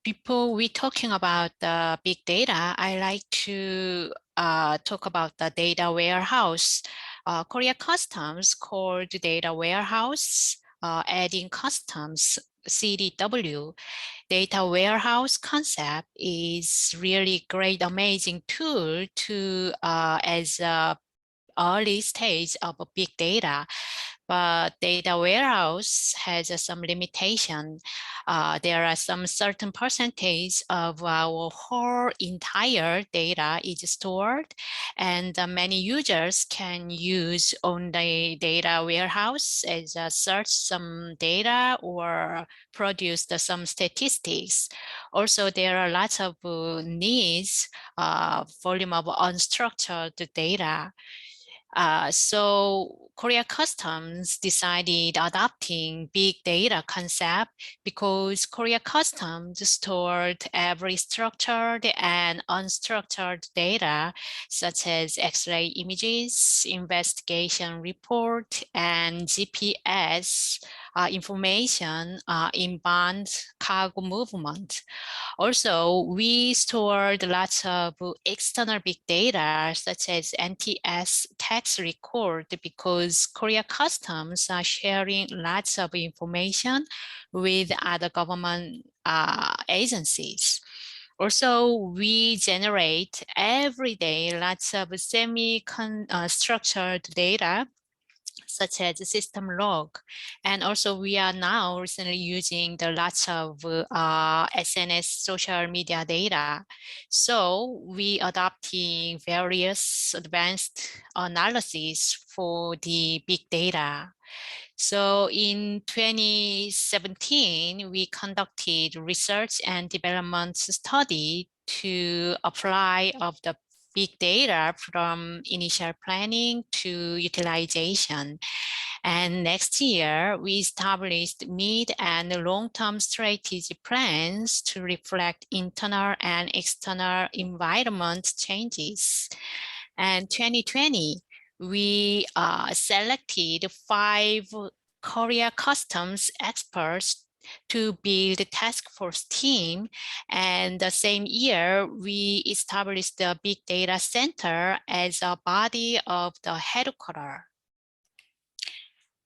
before we talking about the big data, I like to talk about the data warehouse. Korea Customs called data warehouse, adding customs CDW. Data warehouse concept is really great, amazing tool to as a early stage of a big data. But data warehouse has some limitation. There are some certain percentage of our whole entire data is stored, and many users can use on the data warehouse as search some data or produce some statistics. Also, there are lots of needs, volume of unstructured data. So Korea Customs decided adopting big data concept because Korea Customs stored every structured and unstructured data, such as X-ray images, investigation report, and GPS information in bond cargo movement. Also, we stored lots of external big data, such as NTS tax record, because Korea Customs are sharing lots of information with other government agencies. Also, we generate every day lots of semi-structured data, such as system log. And also we are now recently using the lots of SNS social media data. So we adopting various advanced analyses for the big data. So in 2017, we conducted research and development study to apply of the big data from initial planning to utilization. And next year, we established mid and long-term strategy plans to reflect internal and external environment changes. And 2020, we selected 5 Korea Customs experts to build a task force team. And the same year, we established the Big Data Center as a body of the headquarters.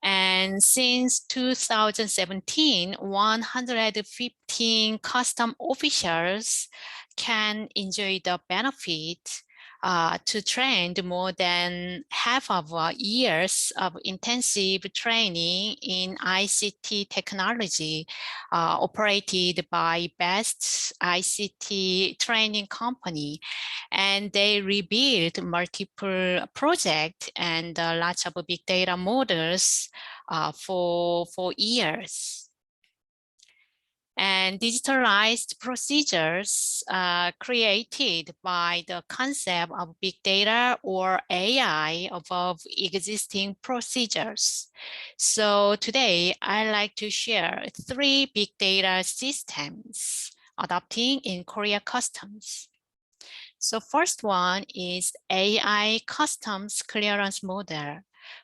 And since 2017, 115 custom officials can enjoy the benefit to train more than half of years of intensive training in ICT technology operated by best ICT training company. And they rebuilt multiple projects and lots of big data models for years. And digitalized procedures created by the concept of big data or AI above existing procedures. So today, I'd like to share 3 big data systems adopting in Korea Customs. So first one is AI Customs Clearance Model.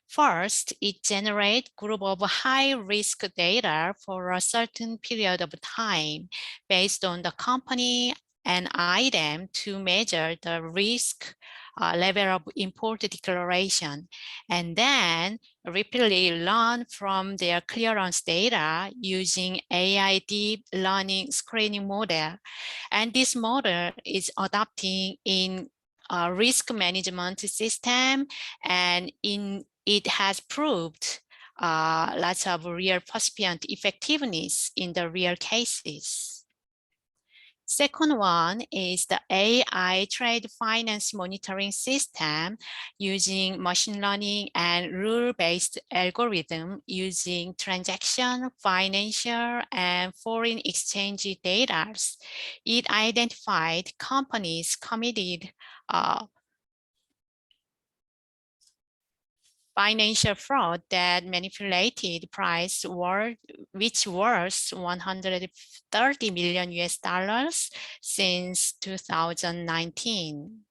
First, it generates group of high-risk data for a certain period of time based on the company and item to measure the risk level of import declaration, and then repeatedly learn from their clearance data using AI deep learning screening model. And this model is adopting in a risk management system, and it has proved lots of real participant effectiveness in the real cases. Second one is the AI trade finance monitoring system using machine learning and rule-based algorithm using transaction, financial, and foreign exchange data. It identified companies committed financial fraud that manipulated price which was 130 million US dollars since 2019.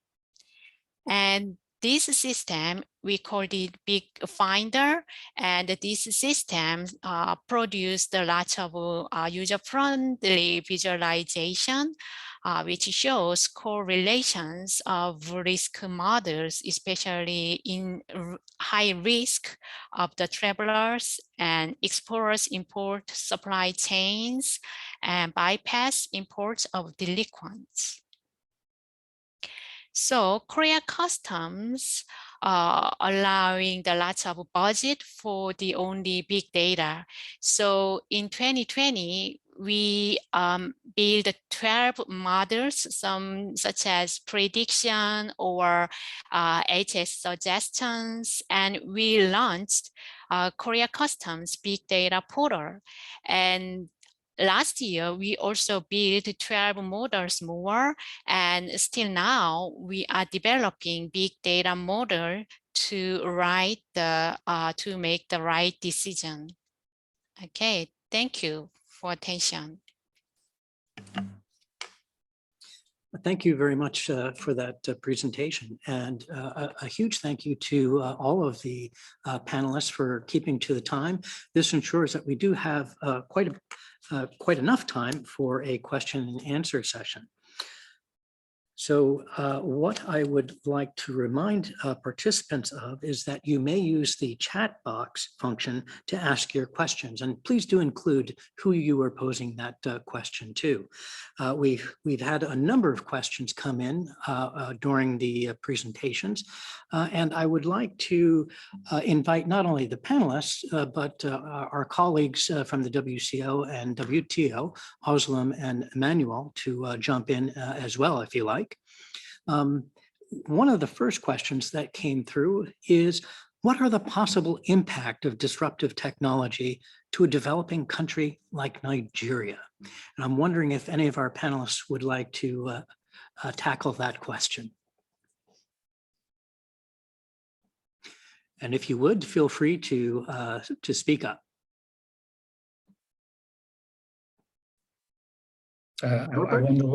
And this system, we called it Big Finder, and this system produced a lot of user-friendly visualization, which shows correlations of risk models, especially in high risk of the travelers and explorers import supply chains and bypass imports of delinquents. So Korea Customs allowing the lots of budget for the only big data. So in 2020, we build 12 models, some such as prediction or HS suggestions, and we launched Korea Customs Big Data Portal. And last year, we also built 12 models more, and still now we are developing big data model to make the right decision. Okay, thank you for attention. Thank you very much for that presentation, and a huge thank you to all of the panelists for keeping to the time. This ensures that we do have quite enough time for a question and answer session. So what I would like to remind participants of is that you may use the chat box function to ask your questions, and please do include who you are posing that question to. We've had a number of questions come in during the presentations, and I would like to invite not only the panelists, but our colleagues from the WCO and WTO, Özlem and Emmanuel, to jump in as well, if you like. One of the first questions that came through is, what are the possible impact of disruptive technology to a developing country like Nigeria? And I'm wondering if any of our panelists would like to tackle that question. And if you would, feel free to speak up. I wonder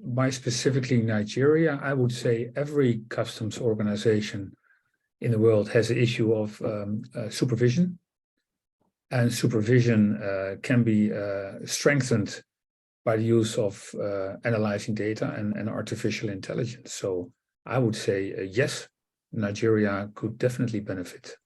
why specifically Nigeria. I would say every customs organization in the world has an issue of supervision, and supervision can be strengthened by the use of analyzing data and artificial intelligence. So I would say yes, Nigeria could definitely benefit.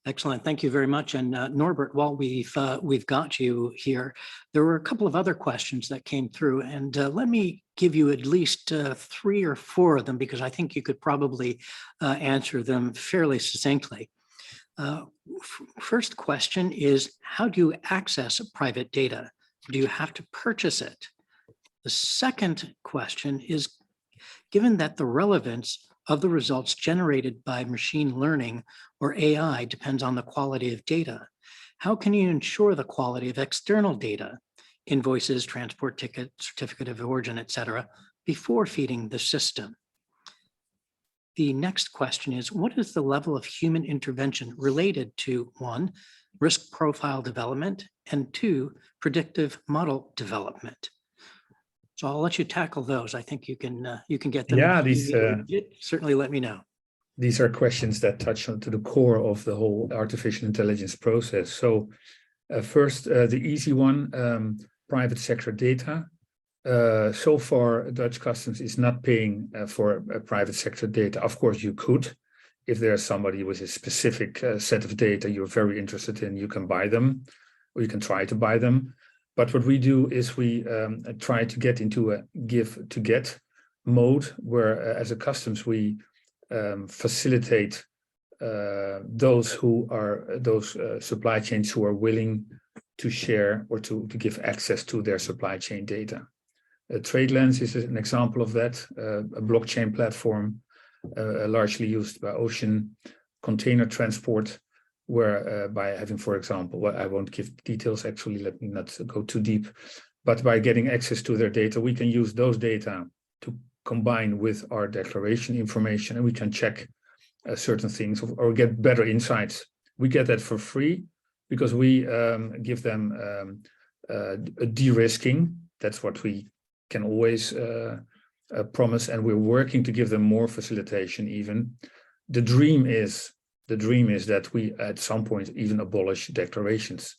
Excellent. Thank you very much. And Norbert, while we've got you here, there were a couple of other questions that came through, and let me give you at least 3 or 4 of them, because I think you could probably answer them fairly succinctly. First question is, how do you access private data? Do you have to purchase it? The second question is, given that the relevance of the results generated by machine learning or AI depends on the quality of data, how can you ensure the quality of external data, invoices, transport ticket, certificate of origin, et cetera, before feeding the system? The next question is, what is the level of human intervention related to 1, risk profile development, and 2, predictive model development? So I'll let you tackle those. I think you can get them. Yeah, these certainly let me know. These are questions that touch on to the core of the whole artificial intelligence process. So first, the easy one, private sector data. So far, Dutch Customs is not paying for private sector data. Of course, you could. If there's somebody with a specific set of data you're very interested in, you can buy them, or you can try to buy them. But what we do is we try to get into a give to get mode, where as a customs we facilitate those supply chains who are willing to share or to give access to their supply chain data. TradeLens is an example of that, a blockchain platform largely used by ocean container transport, where by having, for example, well, I won't give details, actually, let me not go too deep, but by getting access to their data, we can use those data to combine with our declaration information, and we can check certain things or get better insights. We get that for free because we give them a de-risking. That's what we can always promise, and we're working to give them more facilitation even. The dream is that we at some point even abolish declarations,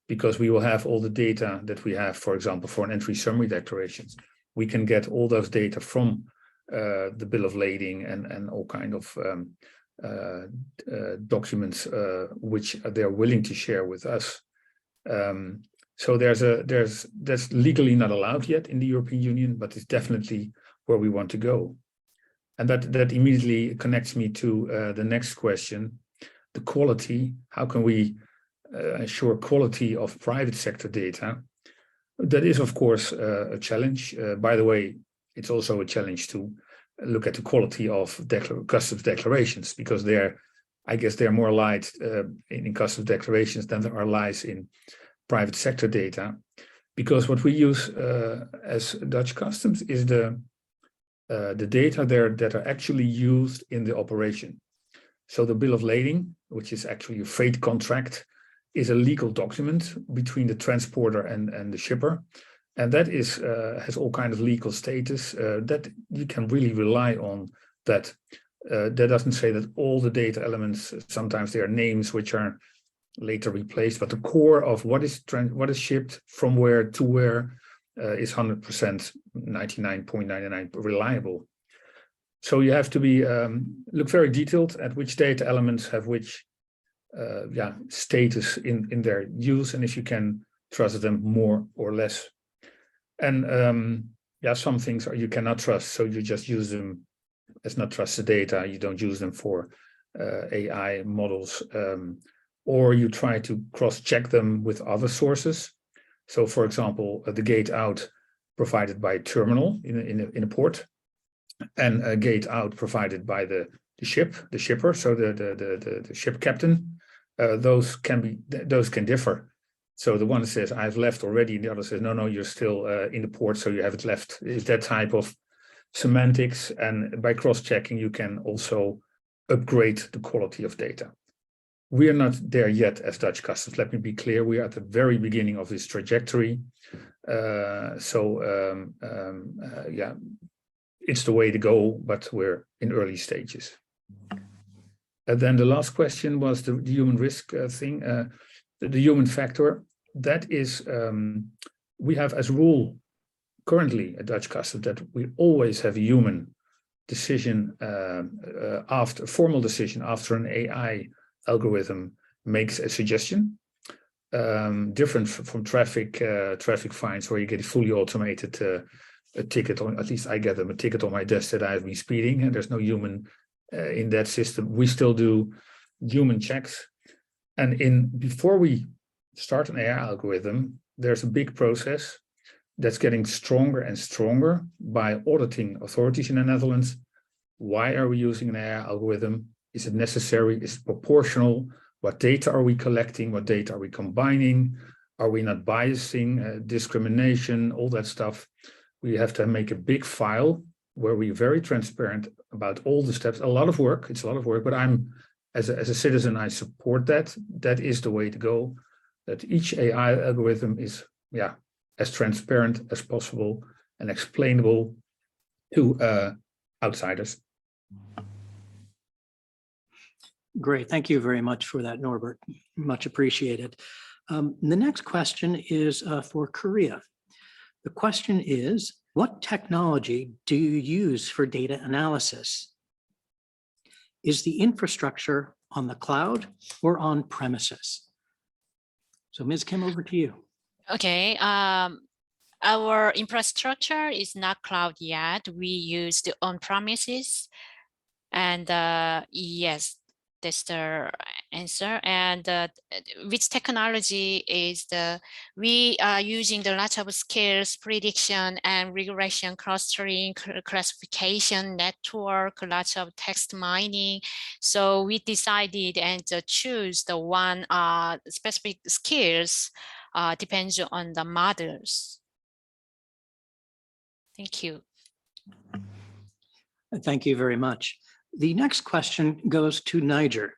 because we will have all the data that we have, for example, for an entry summary declarations. We can get all those data from the bill of lading and all kind of documents which they're willing to share with us. So that's legally not allowed yet in the European Union, but it's definitely where we want to go. And that immediately connects me to the next question, the quality. How can we ensure quality of private sector data? That is, of course, a challenge. By the way, it's also a challenge to look at the quality of customs declarations, because I guess they're more light in customs declarations than there are lies in private sector data. because what we use as Dutch customs is the data there that are actually used in the operation. So the bill of lading, which is actually a freight contract, is a legal document between the transporter and the shipper. And that is has all kind of legal status that you can really rely on that. That doesn't say that all the data elements, sometimes they are names which are later replaced, but the core of what is shipped from where to where is 100%, 99.99% reliable. So you have to be look very detailed at which data elements have which status in their use, and if you can trust them more or less. And some things you cannot trust, so you just use them as not trusted data. You don't use them for AI models, or you try to cross-check them with other sources. So, for example, the gate out provided by a terminal in a port, and a gate out provided by the shipper, so the ship captain. Those can differ. So the one says I've left already, the other says no, you're still in the port, so you haven't left. Is that type of semantics, and by cross-checking you can also upgrade the quality of data. We are not there yet as Dutch Customs. Let me be clear, we are at the very beginning of this trajectory. It's the way to go, but we're in early stages. And then the last question was the human risk thing, the human factor. That is, we have as rule currently at Dutch Customs that we always have a human decision after formal decision after an AI algorithm makes a suggestion. Different from traffic fines, where you get a fully automated a ticket on, at least I get them a ticket on my desk that I've been speeding, and there's no human in that system. We still do human checks, and before we start an AI algorithm, there's a big process that's getting stronger and stronger by auditing authorities in the Netherlands. Why are we using an AI algorithm? Is it necessary? Is it proportional? What data are we collecting? What data are we combining? Are we not biasing, discrimination, all that stuff? We have to make a big file where we're very transparent about all the steps. A lot of work, it's a lot of work, but I'm, as a citizen, I support that. That is the way to go, that each AI algorithm is, as transparent as possible and explainable to outsiders. Great, thank you very much for that, Norbert. Much appreciated. The next question is for Korea. The question is, what technology do you use for data analysis? Is the infrastructure on the cloud or on premises? So Ms. Kim, over to you. Okay, our infrastructure is not cloud yet. We use the on-premises, and yes, that's the answer. And which technology is we are using the lot of skills, prediction and regression, clustering, classification, network, lots of text mining. So we decided and choose the one specific skills depends on the models. Thank you. Thank you very much. The next question goes to Niger.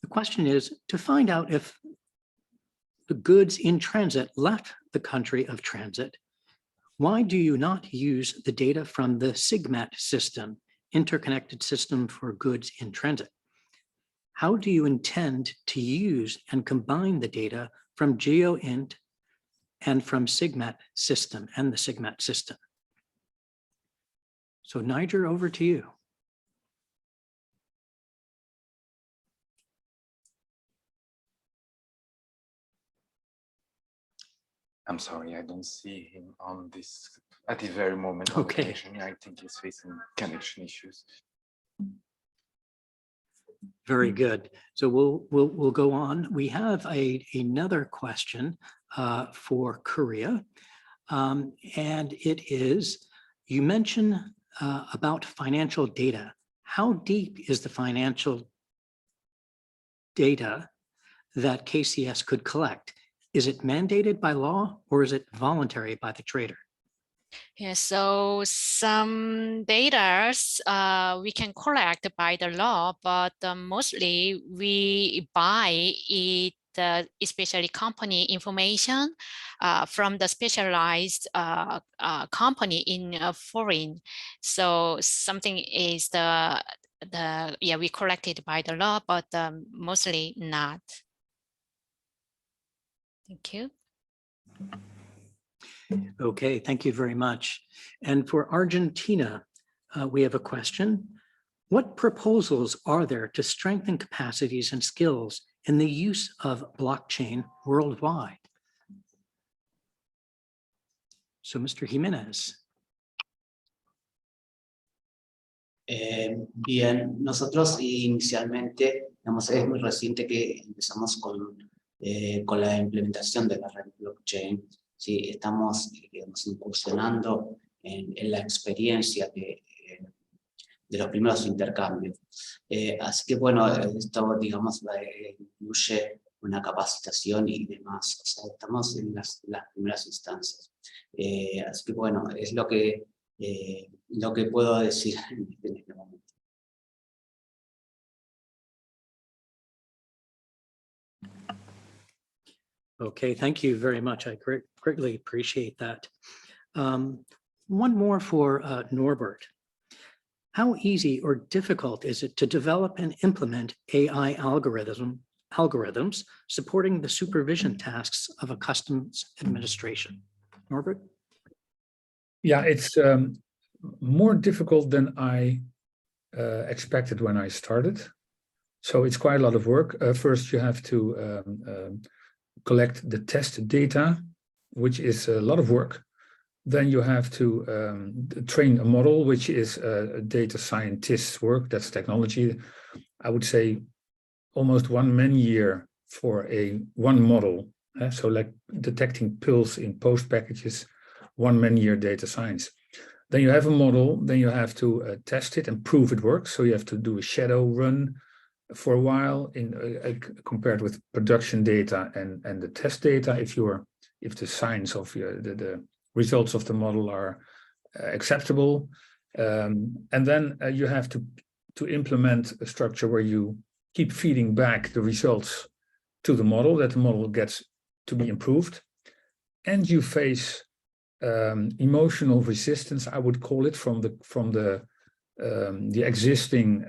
The question is to find out if the goods in transit left the country of transit. Why do you not use the data from the SIGMAT system, interconnected system for goods in transit? How do you intend to use and combine the data from GeoInt and from SIGMAT system and the SIGMAT system? So Niger, over to you. I'm sorry, I don't see him on this at this very moment. Okay. I think he's facing connection issues. Very good. So we'll go on. We have another question for Korea, and it is: you mentioned about financial data. How deep is the financial data that KCS could collect? Is it mandated by law or is it voluntary by the trader? Yeah, so some data we can collect by the law, but mostly we buy it, especially company information from the specialized company in foreign. So something is we collected by the law, but mostly not. Thank you. Okay, thank you very much. And for Argentina, we have a question. What proposals are there to strengthen capacities and skills in the use of blockchain worldwide? So, Mr. Jimenez. Bien, nosotros inicialmente, digamos, es muy reciente que empezamos con la implementación de la red blockchain. Sí, estamos, digamos, incursionando en la experiencia de los primeros intercambios. Así que, bueno, esto, digamos, incluye una capacitación y demás. O sea, estamos en las primeras instancias. Así que, bueno, es lo que puedo decir en este momento. Okay, thank you very much. I greatly appreciate that. One more for Norbert. How easy or difficult is it to develop and implement AI algorithms supporting the supervision tasks of a customs administration? Norbert? Yeah, it's more difficult than I expected when I started. So it's quite a lot of work. First, you have to collect the test data, which is a lot of work. Then you have to train a model, which is a data scientist's work. That's technology. I would say almost 1 man-year for one model. So like detecting pills in post packages, 1 man-year data science. Then you have a model, then you have to test it and prove it works. So you have to do a shadow run for a while compared with production data and the test data. If the science of the results of the model are acceptable, and then you have to implement a structure where you keep feeding back the results to the model, that the model gets to be improved, and you face emotional resistance, I would call it, from the existing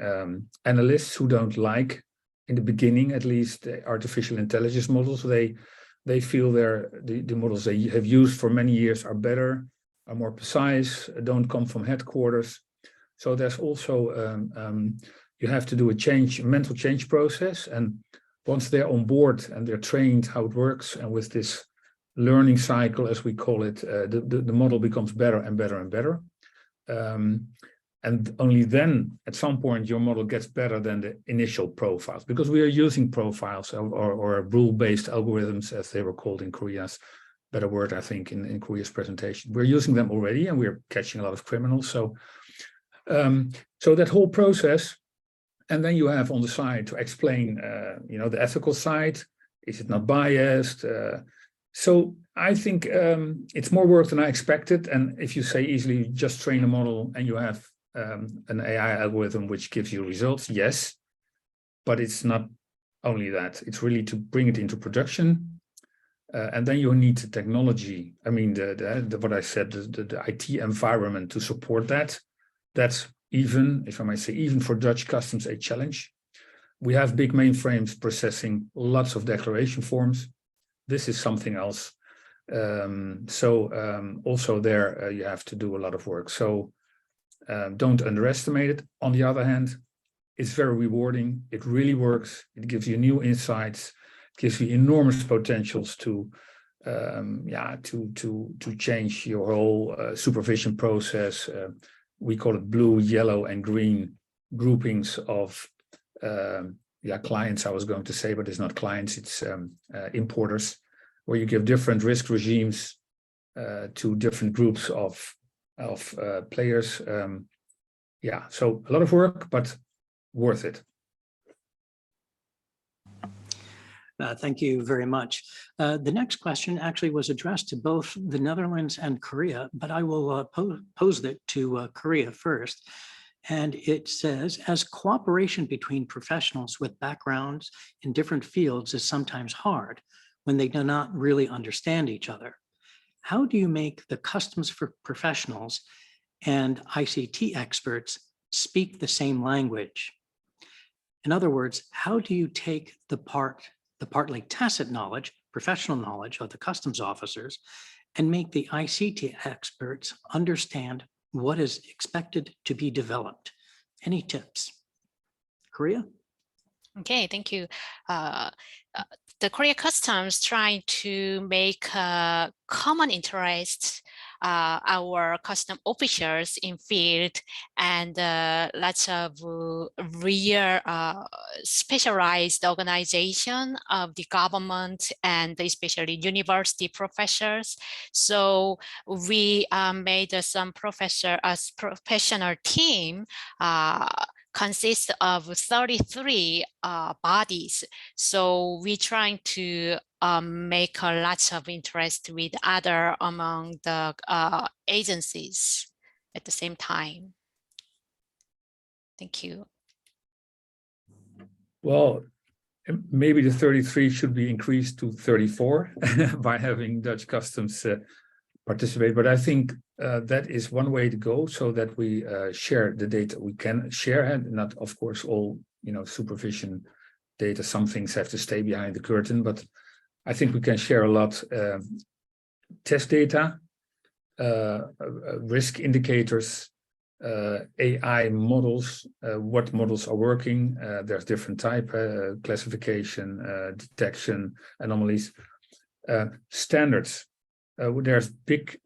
analysts who don't like, in the beginning at least, the artificial intelligence models. They feel the models they have used for many years are better, are more precise, don't come from headquarters. So there's also you have to do a mental change process, and once they're on board and they're trained how it works, and with this learning cycle, as we call it, the model becomes better and better and better. And only then, at some point, your model gets better than the initial profiles, because we are using profiles or rule-based algorithms, as they were called in Korea's better word, I think, in Korea's presentation. We're using them already, and we're catching a lot of criminals. So, so that whole process, and then you have on the side to explain, the ethical side. Is it not biased? So I think it's more work than I expected. And if you say easily just train a model and you have an AI algorithm which gives you results, yes, but it's not only that. It's really to bring it into production, and then you need the technology. I mean, what I said, the IT environment to support that. That's even, if I might say, even for Dutch customs, a challenge. We have big mainframes processing lots of declaration forms. This is something else. Also there, you have to do a lot of work. So don't underestimate it. On the other hand, it's very rewarding. It really works. It gives you new insights, gives you enormous potentials to change your whole supervision process. We call it blue, yellow, and green groupings of clients, I was going to say, but it's not clients, it's importers, where you give different risk regimes to different groups of players. So a lot of work, but worth it. Thank you very much. The next question actually was addressed to both the Netherlands and Korea, but I will pose it to Korea first. And it says, as cooperation between professionals with backgrounds in different fields is sometimes hard when they do not really understand each other, how do you make the customs for professionals and ICT experts speak the same language? In other words, how do you take the partly tacit knowledge, professional knowledge of the customs officers and make the ICT experts understand what is expected to be developed? Any tips? Korea? Okay, thank you. The Korea Customs trying to make common interests our custom officers in field and lots of real specialized organization of the government and especially university professors. So we made some professional team consists of 33 bodies. So we're trying to make lots of interest with other among the agencies at the same time. Thank you. Well, maybe the 33 should be increased to 34 by having Dutch Customs participate, but I think that is one way to go, so that we share the data we can share, and not, of course, all supervision data. Some things have to stay behind the curtain, but I think we can share a lot. Test data, risk indicators, AI models, what models are working. There's different type, classification, detection, anomalies, standards. There's big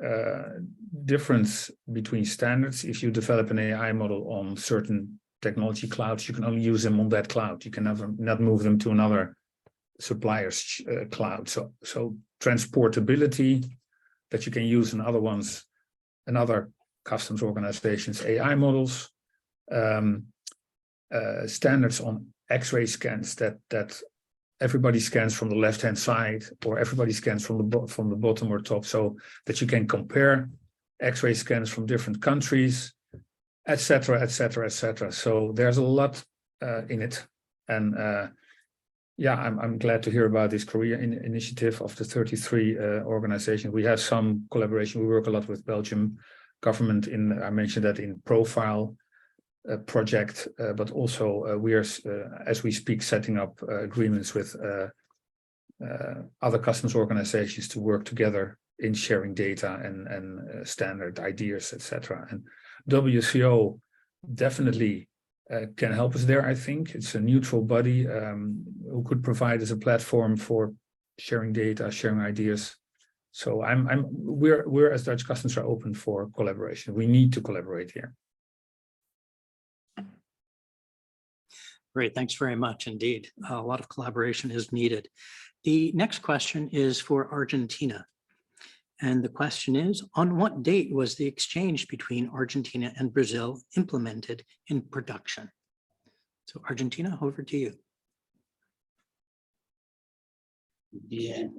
difference between standards. If you develop an AI model on certain technology clouds, you can only use them on that cloud. You can not move them to another supplier's cloud. So transportability, that you can use in other ones, and other customs organizations' AI models, standards on X-ray scans that everybody scans from the left-hand side, or everybody scans from the bottom or top, so that you can compare X-ray scans from different countries, etc., etc., etc. So there's a lot in it, and yeah, I'm glad to hear about this Korea initiative of the 33 organizations. We have some collaboration. We work a lot with Belgium government I mentioned that in Profile project, but also we are, as we speak, setting up agreements with other customs organizations to work together in sharing data and standard ideas, etc. And WCO definitely can help us there. I think it's a neutral body who could provide us a platform for sharing data, sharing ideas. So we're as Dutch Customs are open for collaboration. We need to collaborate here. Great, thanks very much indeed. A lot of collaboration is needed. The next question is for Argentina. And the question is, on what date was the exchange between Argentina and Brazil implemented in production? So Argentina, over to you. Bien.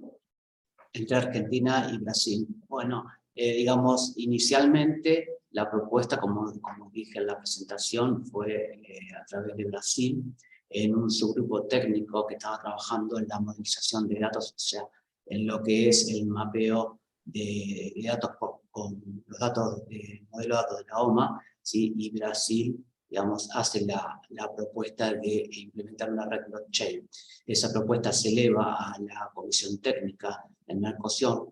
Entre Argentina y Brasil. Bueno, digamos, inicialmente la propuesta, como dije en la presentación, fue a través de Brasil, en un subgrupo técnico que estaba trabajando en la modelización de datos, o sea, en lo que es el mapeo de datos con los datos del modelo de datos de la OMA, ¿sí? Y Brasil, digamos, hace la propuesta de implementar una red blockchain. Esa propuesta se eleva a la comisión técnica del Mercosur,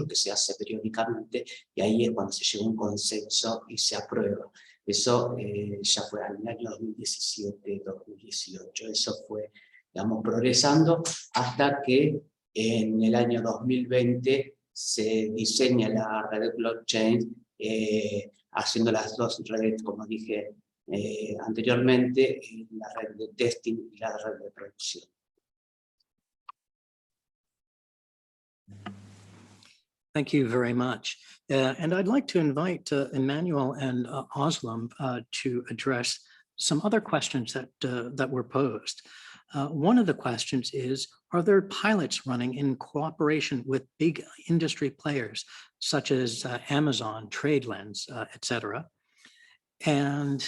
que se hace periódicamente, y ahí es cuando se llega a un consenso y se aprueba. Eso ya fue en el año 2017, 2018. Eso fue, digamos, progresando hasta que en el año 2020 se diseña la red blockchain, haciendo las dos redes, como dije anteriormente, la red de testing y la red de producción. Thank you very much. And I'd like to invite Emmanuel and Özlem to address some other questions that were posed. One of the questions is, are there pilots running in cooperation with big industry players such as Amazon, TradeLens, et cetera? And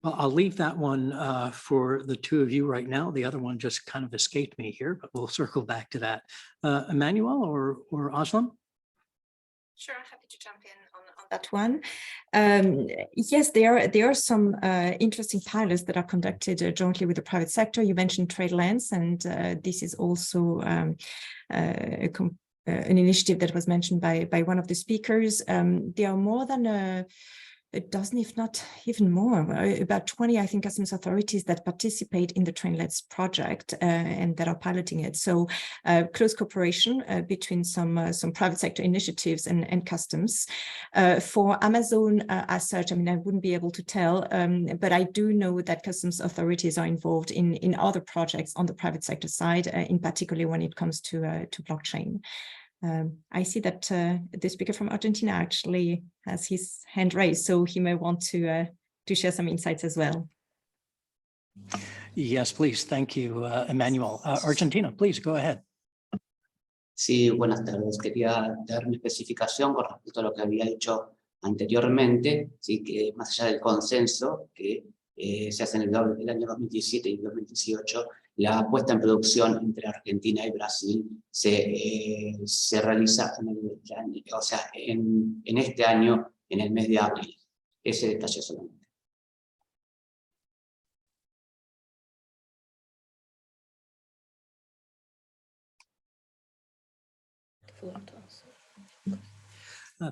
well, I'll leave that one for the two of you right now. The other one just kind of escaped me here, but we'll circle back to that. Emmanuel or Aslam? Sure, happy to jump in on that one. Yes, there are some interesting pilots that are conducted jointly with the private sector. You mentioned TradeLens, and this is also an initiative that was mentioned by one of the speakers. There are more than a dozen, if not even more, about 20, I think, customs authorities that participate in the TradeLens project and that are piloting it. So close cooperation between some private sector initiatives and customs. For Amazon as such, I mean, I wouldn't be able to tell, but I do know that customs authorities are involved in other projects on the private sector side, in particular when it comes to blockchain. I see that the speaker from Argentina actually has his hand raised, so he may want to share some insights as well. Yes, please. Thank you, Emmanuel. Argentina, please go ahead. Sí, buenas tardes. Quería dar una especificación con respecto a lo que había dicho anteriormente, sí, que más allá del consenso que se hace en el año 2017 y 2018, la puesta en producción entre Argentina y Brasil se realiza en este año, en el mes de abril. Ese detalle solamente.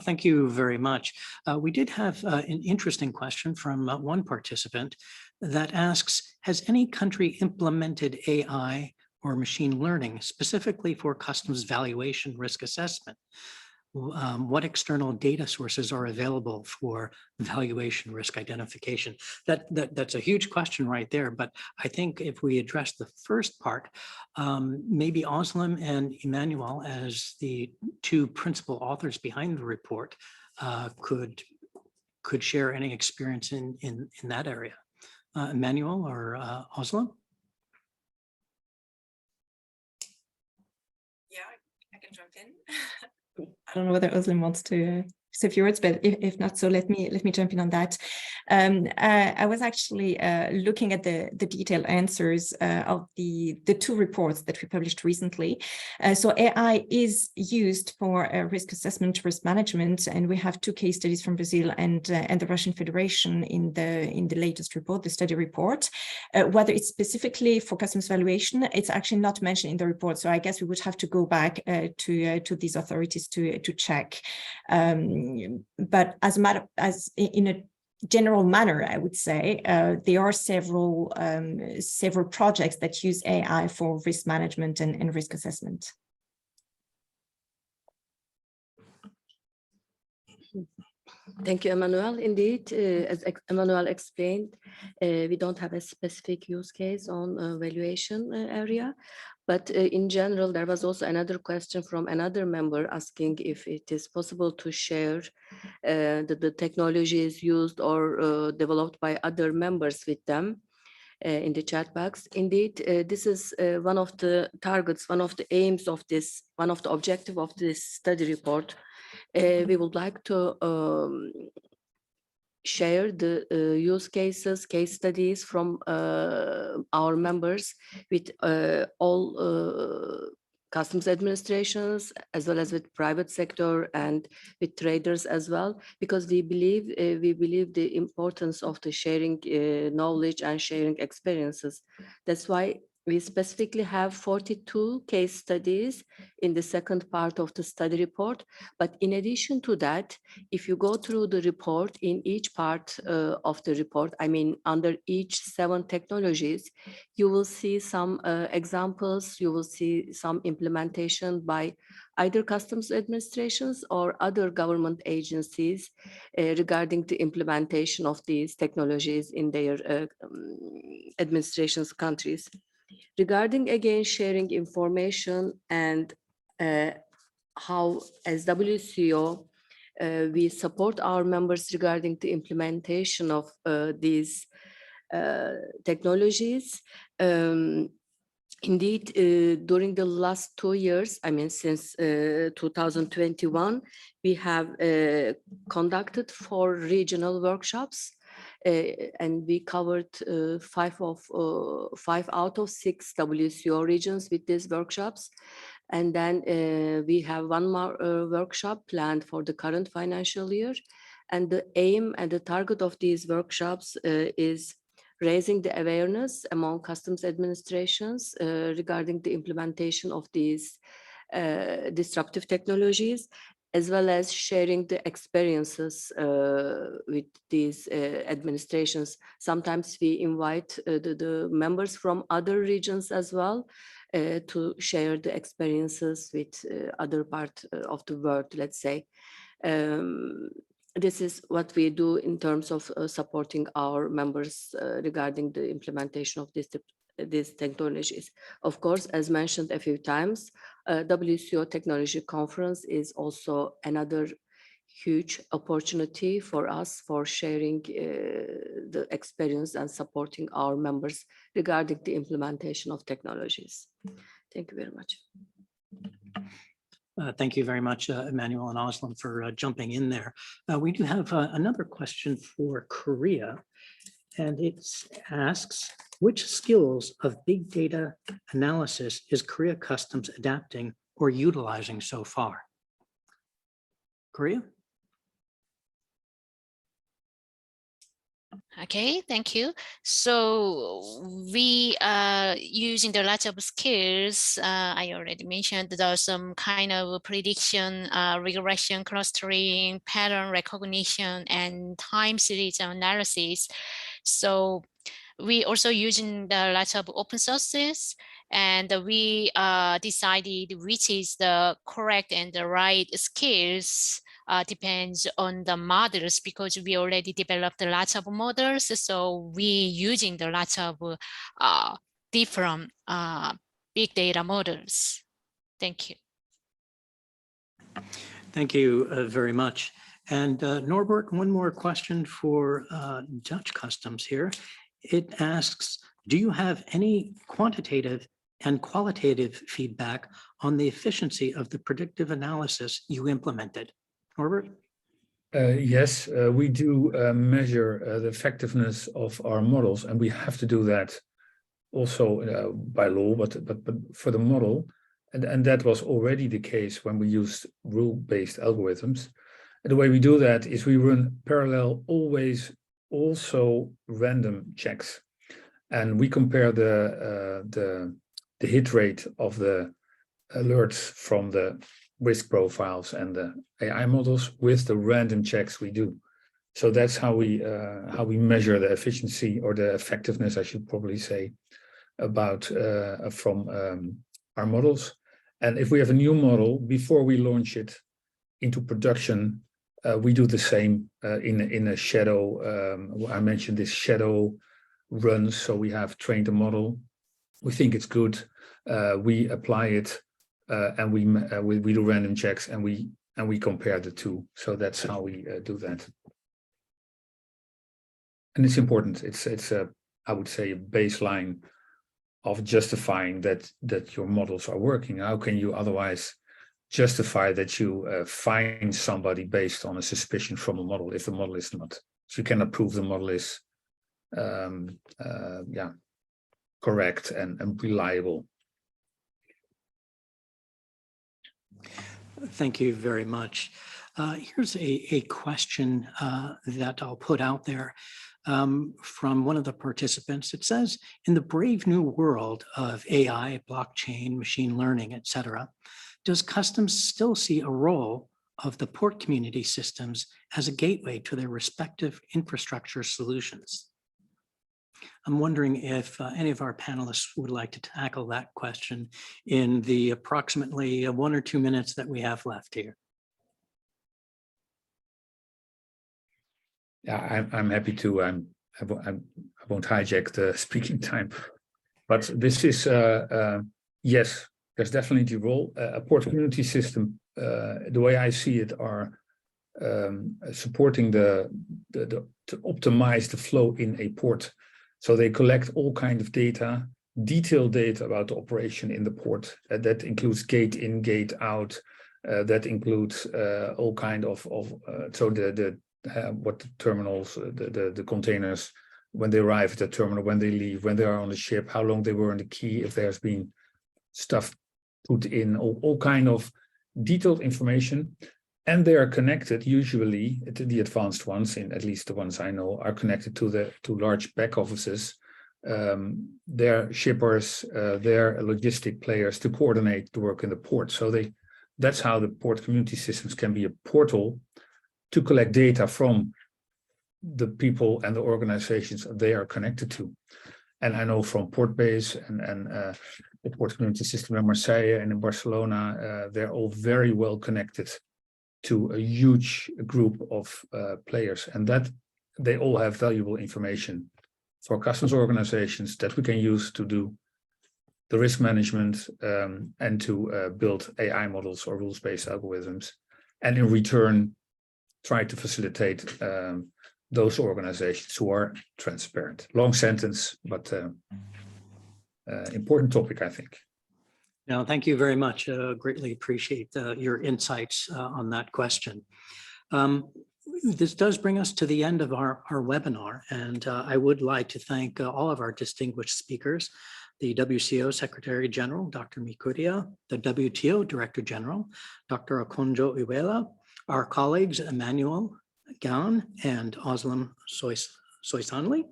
Thank you very much. We did have an interesting question from one participant that asks, has any country implemented AI or machine learning specifically for customs valuation risk assessment? What external data sources are available for valuation risk identification? That's a huge question right there, but I think if we address the first part, maybe Aslam and Emmanuel, as the two principal authors behind the report, could share any experience in that area. Emmanuel or Aslam? Yeah, I can jump in. I don't know whether Özlem wants to say a few words, but if not, so let me jump in on that. I was actually looking at the detailed answers of the two reports that we published recently. So AI is used for risk assessment, risk management, and we have two case studies from Brazil and the Russian Federation in the latest report, the study report. Whether it's specifically for customs valuation, it's actually not mentioned in the report. So I guess we would have to go back to these authorities to check. But as in a general manner, I would say there are several projects that use AI for risk management and risk assessment. Thank you, Emmanuel. Indeed, as Emmanuel explained, we don't have a specific use case on valuation area, but in general, there was also another question from another member asking if it is possible to share the technologies used or developed by other members with them in the chat box. Indeed, this is one of the targets, one of the aims of this, one of the objectives of this study report. We would like to share the use cases, case studies from our members with all customs administrations, as well as with private sector and with traders as well, because we believe the importance of the sharing knowledge and sharing experiences. That's why we specifically have 42 case studies in the second part of the study report. But in addition to that, if you go through the report, in each part of the report, I mean, under each 7 technologies, you will see some examples, you will see some implementation by either customs administrations or other government agencies regarding the implementation of these technologies in their administrations countries. Regarding, again, sharing information and how, as WCO, we support our members regarding the implementation of these technologies. Indeed, during the last 2 years, I mean, since 2021, we have conducted 4 regional workshops, and we covered 5 out of 6 WCO regions with these workshops. And then we have 1 more workshop planned for the current financial year. And the aim and the target of these workshops is raising the awareness among customs administrations regarding the implementation of these disruptive technologies, as well as sharing the experiences with these administrations. Sometimes we invite the members from other regions as well to share the experiences with other part of the world, let's say. This is what we do in terms of supporting our members regarding the implementation of these technologies. Of course, as mentioned a few times, WCO Technology Conference is also another huge opportunity for us for sharing the experience and supporting our members regarding the implementation of technologies. Thank you very much. Thank you very much, Emmanuel and Özlem, for jumping in there. We do have another question for Korea, and it asks, which skills of big data analysis is Korea Customs adapting or utilizing so far? Korea? Okay, thank you. So we are using the lot of skills. I already mentioned there's some kind of prediction, regression, clustering, pattern recognition, and time series analysis. So we also using the lot of open sources, and we decided which is the correct and the right skills. Depends on the models, because we already developed a lot of models. So we using the lot of different big data models. Thank you. Thank you very much. And Norbert, one more question for Dutch Customs here. It asks, do you have any quantitative and qualitative feedback on the efficiency of the predictive analysis you implemented? Norbert? Yes, we do measure the effectiveness of our models, and we have to do that also by law, but for the model, and that was already the case when we used rule-based algorithms. And the way we do that is we run parallel, always also random checks, and we compare the hit rate of the alerts from the risk profiles and the AI models with the random checks we do. So that's how we measure the efficiency or the effectiveness, I should probably say, about from our models. And if we have a new model, before we launch it into production, we do the same in a shadow. I mentioned this shadow runs. So we have trained a model. We think it's good. We apply it. And we do random checks, and we compare the two. So that's how we do that. And it's important. It's a, I would say, a baseline of justifying that your models are working. How can you otherwise justify that you find somebody based on a suspicion from a model if the model is not? So you cannot prove the model is correct and reliable. Thank you very much. Here's a question that I'll put out there from one of the participants. It says, in the brave new world of AI, blockchain, machine learning, et cetera, does customs still see a role of the port community systems as a gateway to their respective infrastructure solutions? I'm wondering if any of our panelists would like to tackle that question in the approximately 1 or 2 minutes that we have left here. Yeah, I'm happy to. I won't hijack the speaking time, but this is yes, there's definitely a role. A port community system, the way I see it, are supporting to optimize the flow in a port. So they collect all kinds of data, detailed data about the operation in the port. That includes gate in, gate out. That includes all kind of so what the terminals, the containers, when they arrive at the terminal, when they leave, when they are on the ship, how long they were on the quay, if there's been stuff put in, all kind of detailed information. And they are connected, usually the advanced ones, in at least the ones I know, are connected to large back offices, their shippers, their logistic players to coordinate the work in the port. So that's how the port community systems can be a portal to collect data from the people and the organizations they are connected to. And I know from Portbase and the port community system in Marseille and in Barcelona, they're all very well connected to a huge group of players, and that they all have valuable information for customs organizations that we can use to do the risk management and to build AI models or rules-based algorithms, and in return try to facilitate those organizations who are transparent. Long sentence, but important topic, I think. No, thank you very much. Greatly appreciate your insights on that question. This does bring us to the end of our webinar, and I would like to thank all of our distinguished speakers, the WCO Secretary General, Dr. Mikuria, the WTO Director General, Dr. Akonjo Iweala, our colleagues Emmanuel Gan and Özlem Soysanli,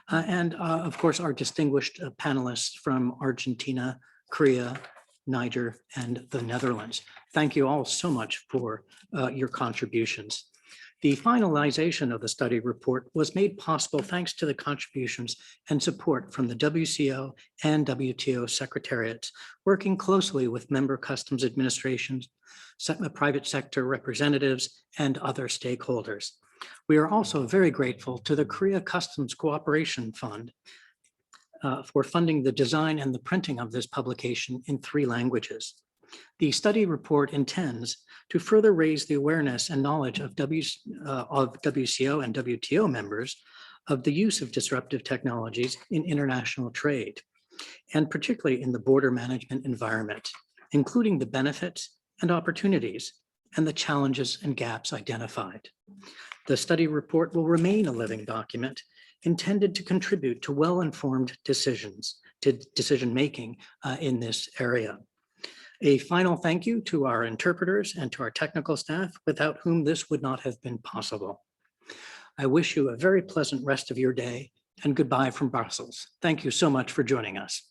and of course our distinguished panelists from Argentina, Korea, Niger, and the Netherlands. Thank you all so much for your contributions. The finalization of the study report was made possible thanks to the contributions and support from the WCO and WTO secretariats, working closely with member customs administrations, private sector representatives, and other stakeholders. We are also very grateful to the Korea Customs Cooperation Fund for funding the design and the printing of this publication in 3 languages. The study report intends to further raise the awareness and knowledge of WCO and WTO members of the use of disruptive technologies in international trade, and particularly in the border management environment, including the benefits and opportunities and the challenges and gaps identified. The study report will remain a living document intended to contribute to well-informed decision-making in this area. A final thank you to our interpreters and to our technical staff, without whom this would not have been possible. I wish you a very pleasant rest of your day, and goodbye from Brussels. Thank you so much for joining us.